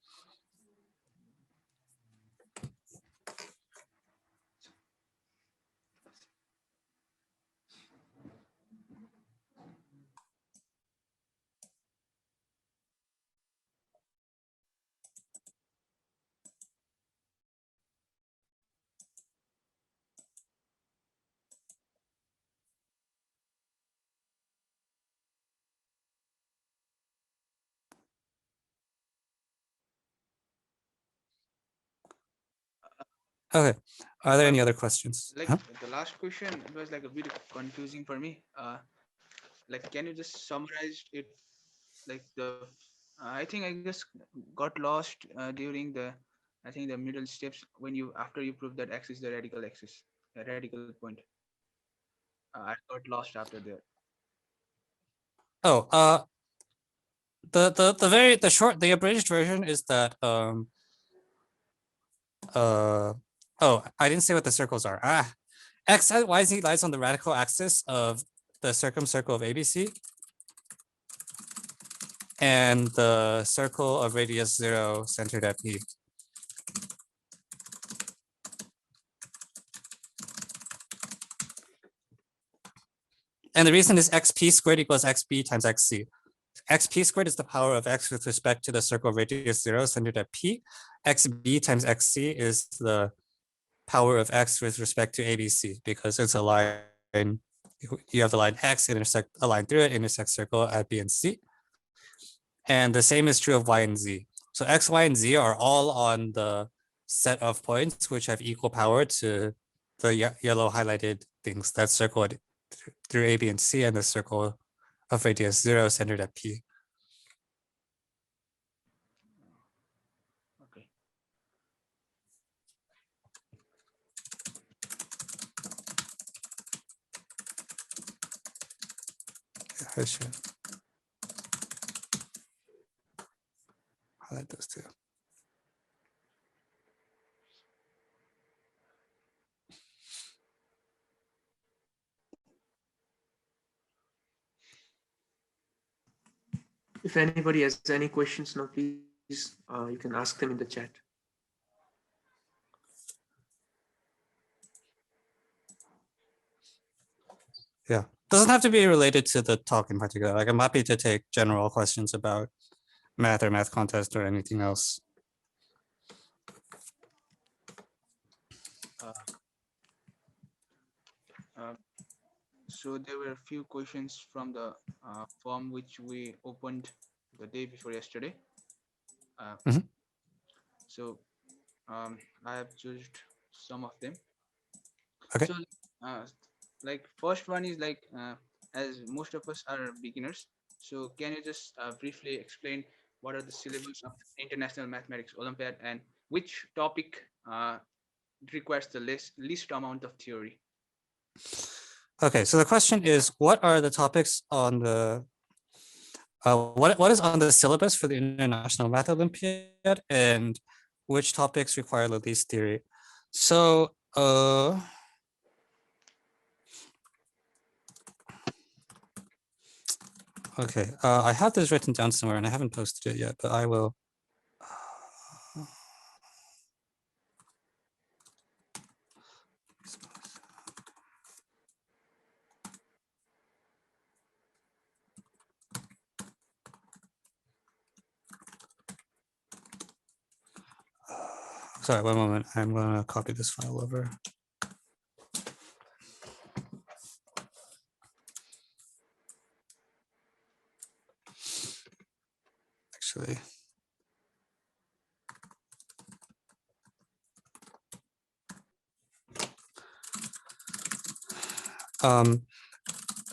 Okay. Are there any other questions? Like the last question, it was like a bit confusing for me. Like, can you just summarize it? Like I think I just got lost during I think the middle steps when after you prove that x is the radical axis, the radical point. I got lost after that. Oh, the abridged version is that oh, I didn't say what the circles are. X, Y, Z lies on the radical axis of the circumcircle of ABC. And the circle of radius 0 centered at P. And the reason is xp squared equals xb times xc. Xp squared is the power of x with respect to the circle of radius 0 centered at P. Xb times xc is the power of x with respect to ABC, because it's a line, you have the line x intersect a line through it, intersect circle at B and C. And the same is true of y and z. So x, y, and z are all on the set of points which have equal power to the yellow highlighted things that circled through A, B, and C, and the circle of radius 0 centered at P. Okay. I should highlight those two. If anybody has any questions now, please you can ask them in the chat. Yeah, doesn't have to be related to the talk in particular. Like, I'm happy to take general questions about math or math contest or anything else. So there were a few questions from the form which we opened the day before yesterday. Mhm. So I have chosen some of them. Okay. So like first one is like as most of us are beginners, so can you just briefly explain what are the syllabus of International Mathematics Olympiad and which topic requires the least amount of theory? Okay, so the question is, what are the topics on the what is on the syllabus for the International Math Olympiad, and which topics require the least theory? So okay, I have this written down somewhere and I haven't posted it yet, but I will. Sorry, one moment. I'm going to copy this file over. Actually,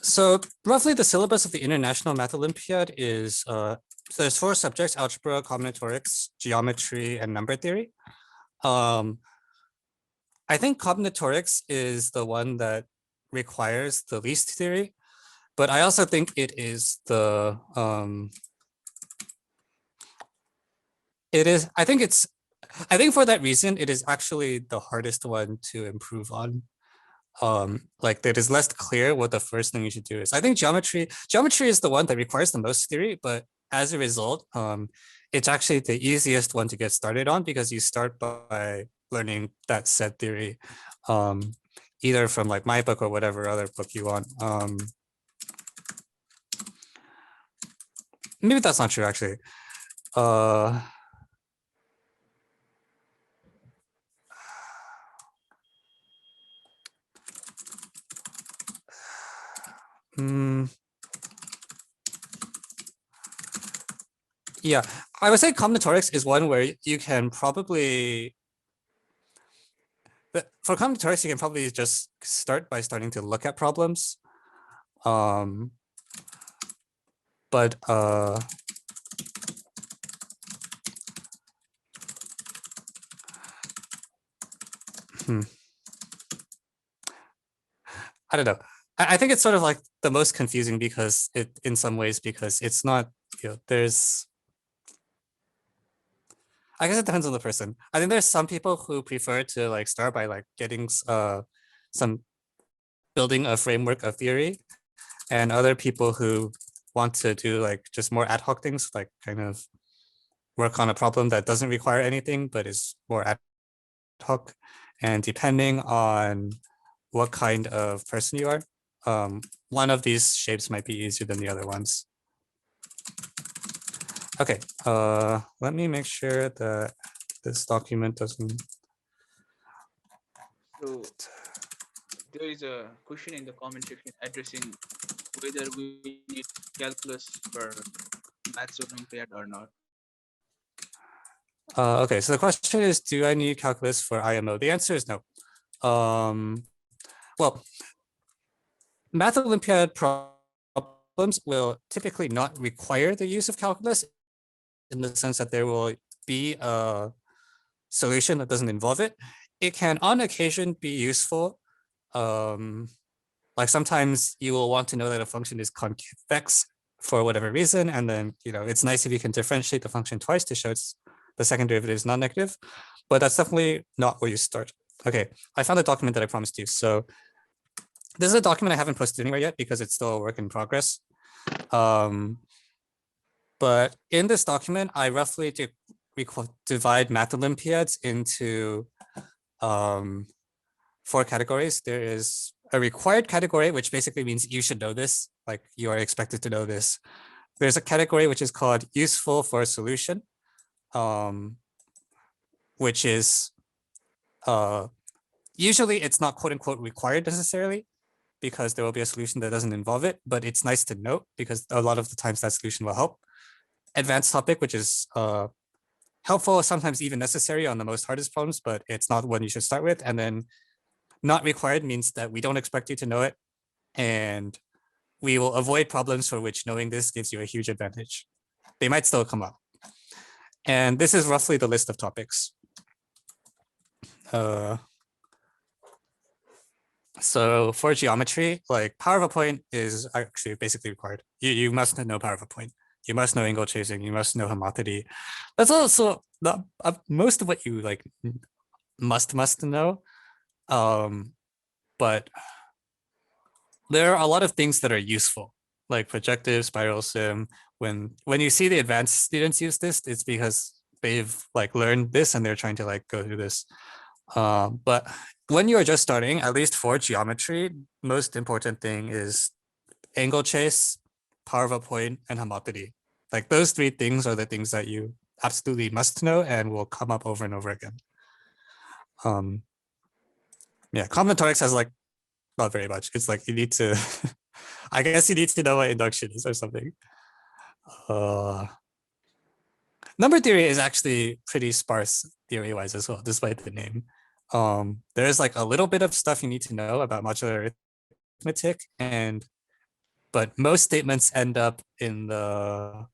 so roughly the syllabus of the International Math Olympiad is so there's 4 subjects: algebra, combinatorics, geometry, and number theory. I think combinatorics is the one that requires the least theory, but I also think it is the I think for that reason it is actually the hardest one to improve on. Like, it is less clear what the first thing you should do is. I think geometry is the one that requires the most theory, but as a result, it's actually the easiest one to get started on, because you start by learning that set theory, either from like my book or whatever other book you want. Maybe that's not true, actually. Yeah, I would say combinatorics is one where you can probably, but for combinatorics, you can probably just start by starting to look at problems. But I don't know. I think it's sort of like the most confusing, because in some ways, because it's not, there's, I guess it depends on the person. I think there's some people who prefer to like start by like getting some building a framework of theory, and other people who want to do like just more ad hoc things, like kind of work on a problem that doesn't require anything but is more ad hoc. And depending on what kind of person you are, one of these shapes might be easier than the other ones. Okay, let me make sure that this document doesn't. So there is a question in the comment section addressing whether we need calculus for Maths Olympiad or not. Okay, so the question is, do I need calculus for IMO? The answer is no. Well, Math Olympiad problems will typically not require the use of calculus in the sense that there will be a solution that doesn't involve it. It can on occasion be useful. Like sometimes you will want to know that a function is convex for whatever reason, and then it's nice if you can differentiate the function twice to show the second derivative is non-negative, but that's definitely not where you start. Okay, I found a document that I promised you. So this is a document I haven't posted anywhere yet because it's still a work in progress. But in this document, I roughly divide Math Olympiads into 4 categories. There is a required category, which basically means you should know this, like you are expected to know this. There's a category which is called useful for a solution, which is usually it's not quote unquote required necessarily, because there will be a solution that doesn't involve it, but it's nice to note because a lot of the times that solution will help. Advanced topic, which is helpful, sometimes even necessary on the most hardest problems, but it's not one you should start with. And then not required means that we don't expect you to know it, and we will avoid problems for which knowing this gives you a huge advantage. They might still come up. And this is roughly the list of topics. So for geometry, like power of a point is actually basically required. You must know power of a point. You must know angle chasing. You must know homotopy. That's also most of what you like must know. But there are a lot of things that are useful, like projective, spiral sim. When you see the advanced students use this, it's because they've like learned this and they're trying to like go through this. But when you are just starting, at least for geometry, most important thing is angle chase, power of a point, and homotopy. Like those 3 things are the things that you absolutely must know and will come up over and over again. Yeah, combinatorics has like not very much. It's like you need to, I guess you need to know what induction is or something. Number theory is actually pretty sparse theory-wise as well, despite the name. There's like a little bit of stuff you need to know about modular arithmetic, but most statements end up in the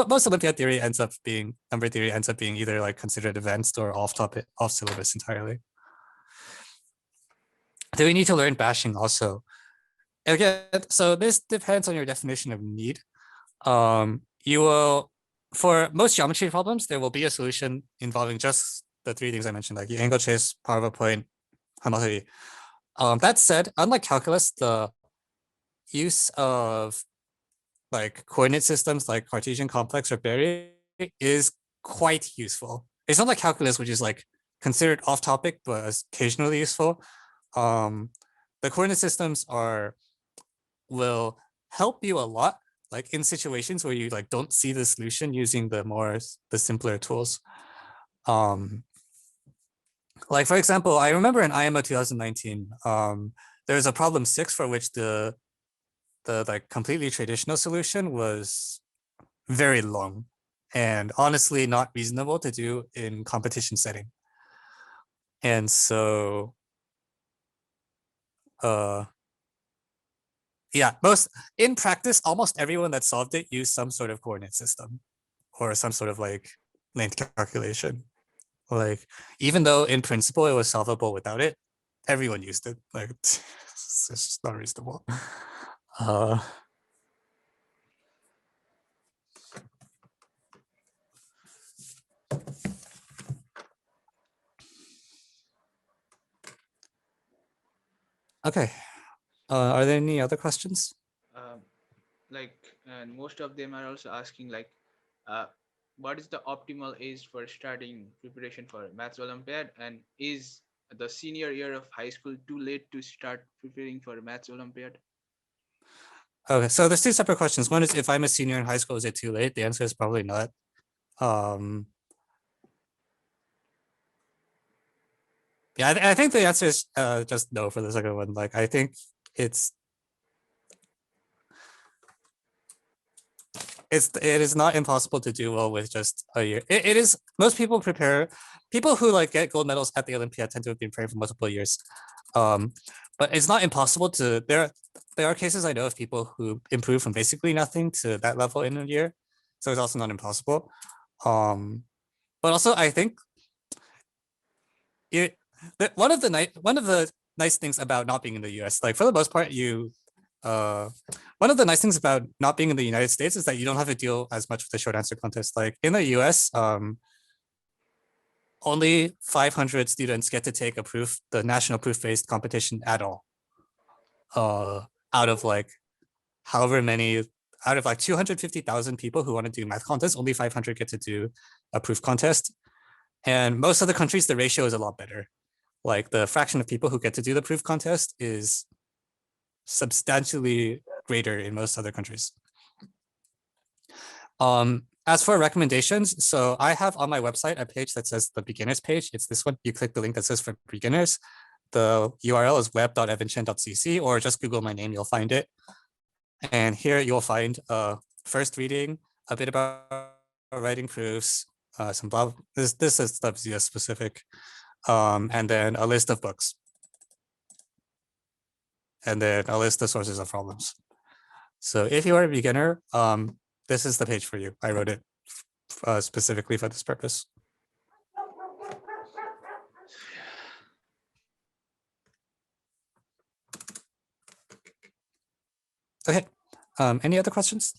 most Olympiad theory ends up being number theory ends up being either like considered advanced or off topic, off syllabus entirely. Do we need to learn bashing also? Again, so this depends on your definition of need. You will, for most geometry problems, there will be a solution involving just the 3 things I mentioned, like angle chase, power of a point, homotopy. That said, unlike calculus, the use of like coordinate systems like Cartesian complex or Berry is quite useful. It's not like calculus, which is like considered off topic, but occasionally useful. The coordinate systems will help you a lot, like in situations where you like don't see the solution using the simpler tools. Like for example, I remember in IMO 2019, there's a problem 6 for which the like completely traditional solution was very long and honestly not reasonable to do in competition setting. And so yeah, in practice, almost everyone that solved it used some sort of coordinate system or some sort of like length calculation. Like even though in principle it was solvable without it, everyone used it. Like it's just not reasonable. Okay. Are there any other questions? Like, and most of them are also asking like, uh, what is the optimal age for starting preparation for Maths Olympiad, and is the senior year of high school too late to start preparing for Maths Olympiad? Okay, so there's two separate questions. One is, if I'm a senior in high school, is it too late? The answer is probably not. Yeah, I think the answer is just no for the second one. Like, I think it is not impossible to do well with just a year. It is, most people who like get gold medals at the Olympiad tend to have been preparing for multiple years. But it's not impossible to, there are cases I know of people who improve from basically nothing to that level in a year. So it's also not impossible. But also I think one of the nice things about not being in the US, like for the most part, one of the nice things about not being in the United States is that you don't have to deal as much with the short answer contest. Like in the US, only 500 students get to take the national proof-based competition at all. Out of like however many, out of like 250,000 people who want to do math contests, only 500 get to do a proof contest. And most other countries, the ratio is a lot better. Like the fraction of people who get to do the proof contest is substantially greater in most other countries. As for recommendations, so I have on my website a page that says the beginners page. It's this one. You click the link that says for beginners. The URL is web.evanchen.cc, or just Google my name, you'll find it. And here you'll find first reading, a bit about writing proofs, some blah. This is stuff US specific, and then a list of books, and then a list of sources of problems. So if you are a beginner, this is the page for you. I wrote it specifically for this purpose. Okay. Any other questions?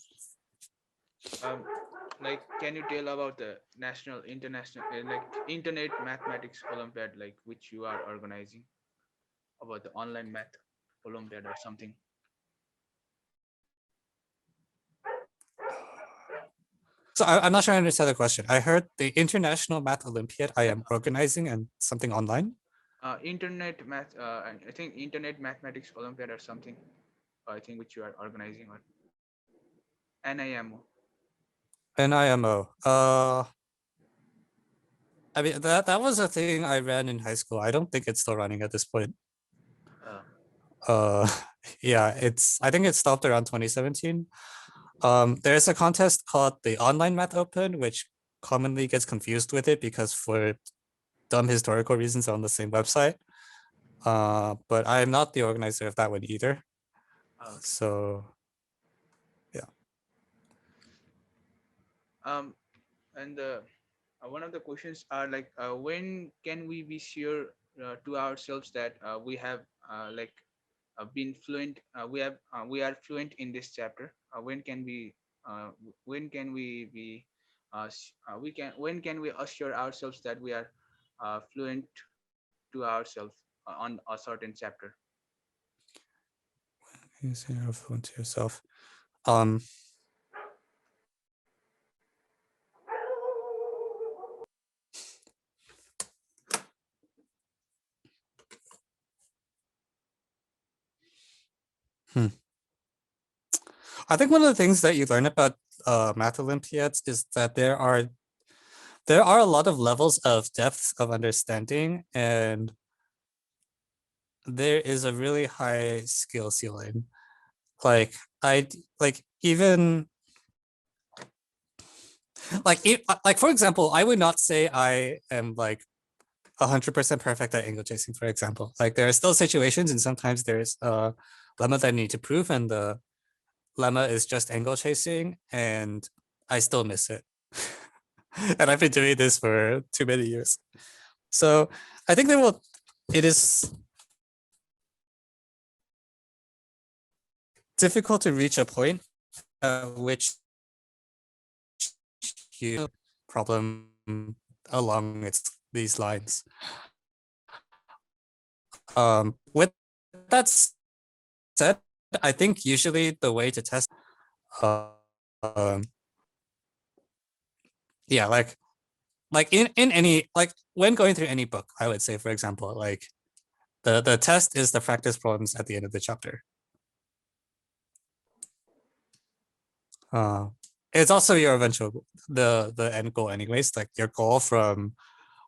Like, can you tell about the national, international, like Internet Mathematics Olympiad, like which you are organizing, about the online math Olympiad or something? So I'm not sure I understand the question. I heard the International Math Olympiad I am organizing and something online. Internet math, I think Internet Mathematics Olympiad or something, I think which you are organizing, or NIMO. NIMO. I mean, that was a thing I ran in high school. I don't think it's still running at this point. Yeah, I think it stopped around 2017. There's a contest called the Online Math Open, which commonly gets confused with it because for dumb historical reasons on the same website. But I am not the organizer of that one either. So yeah. And one of the questions are like, when can we be sure to ourselves that we have like been fluent, we are fluent in this chapter? When can we be when can we assure ourselves that we are fluent to ourselves on a certain chapter? You say you're fluent to yourself. I think one of the things that you learn about Math Olympiads is that there are a lot of levels of depth of understanding, and there is a really high skill ceiling. Like even like for example, I would not say I am like 100% perfect at angle chasing, for example. Like there are still situations, and sometimes there's a lemma that I need to prove, and the lemma is just angle chasing, and I still miss it. And I've been doing this for too many years. So I think it is difficult to reach a point at which you problem along these lines. With that said, I think usually the way to test, yeah, like in any, like when going through any book, I would say, for example, like the test is the practice problems at the end of the chapter. It's also your eventual the end goal anyways. Like your goal from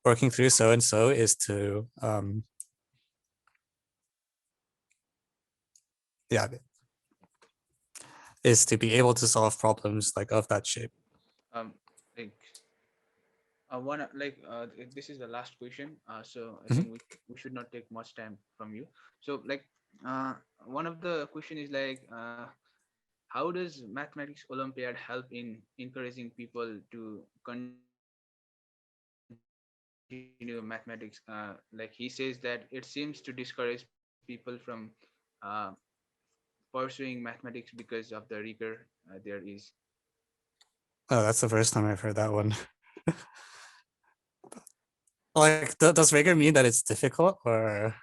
working through so and so is to yeah, is to be able to solve problems like of that shape. Like this is the last question. So I Mhm. think we should not take much time from you. So like one of the question is like how does Mathematics Olympiad help in encouraging people to continue mathematics? Like he says that it seems to discourage people from pursuing mathematics because of the rigor there is. Oh, that's the first time I've heard that one. Like, does rigor mean that it's difficult, or?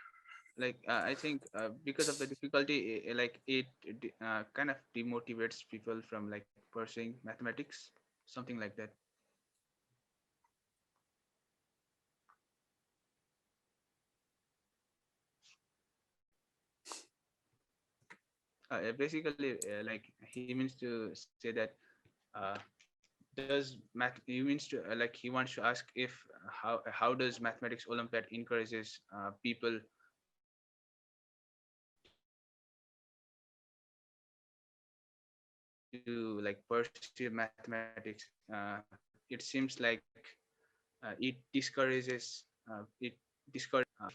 Like I think because of the difficulty, like it kind of demotivates people from like pursuing mathematics, something like that. Basically, like he means to say that uh, does math he means to like he wants to ask if how does Mathematics Olympiad encourages people to like pursue mathematics. It seems like it discourages if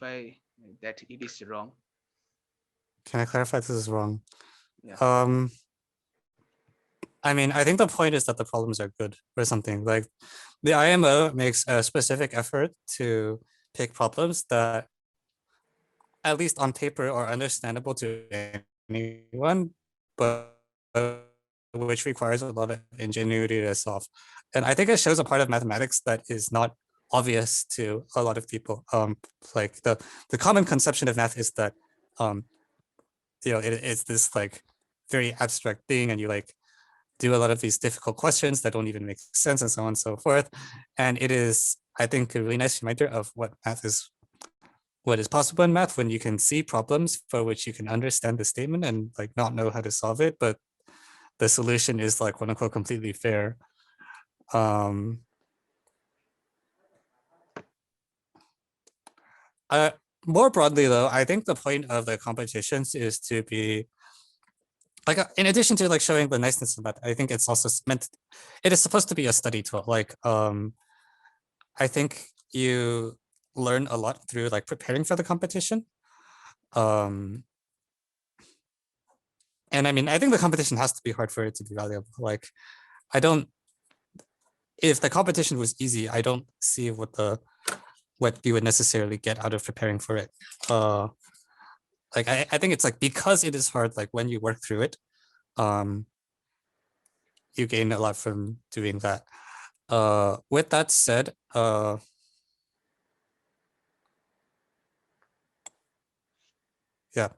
I that it is wrong. Can I clarify this is wrong? Yeah. I mean, I think the point is that the problems are good or something. Like the IMO makes a specific effort to pick problems that, at least on paper, are understandable to anyone, but which requires a lot of ingenuity to solve. And I think it shows a part of mathematics that is not obvious to a lot of people. Like the common conception of math is that, it's this like very abstract thing, and you like do a lot of these difficult questions that don't even make sense, and so on and so forth. And it is, I think, a really nice reminder of what is possible in math when you can see problems for which you can understand the statement and like not know how to solve it, but the solution is like quote unquote completely fair. Um, More broadly though, I think the point of the competitions is to be like, in addition to like showing the niceness of that, I think it's also meant, it is supposed to be a study tool. Like, I think you learn a lot through like preparing for the competition. And I mean, I think the competition has to be hard for it to be valuable. Like, I don't, if the competition was easy, I don't see what you would necessarily get out of preparing for it. Like I think it's like, because it is hard, like when you work through it, you gain a lot from doing that. With that said, yeah,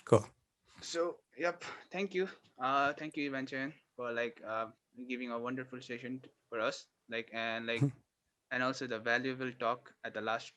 cool. So yep, thank you. Thank you, Ivan Chen, for like giving a wonderful session for us. Like and also the valuable talk at the last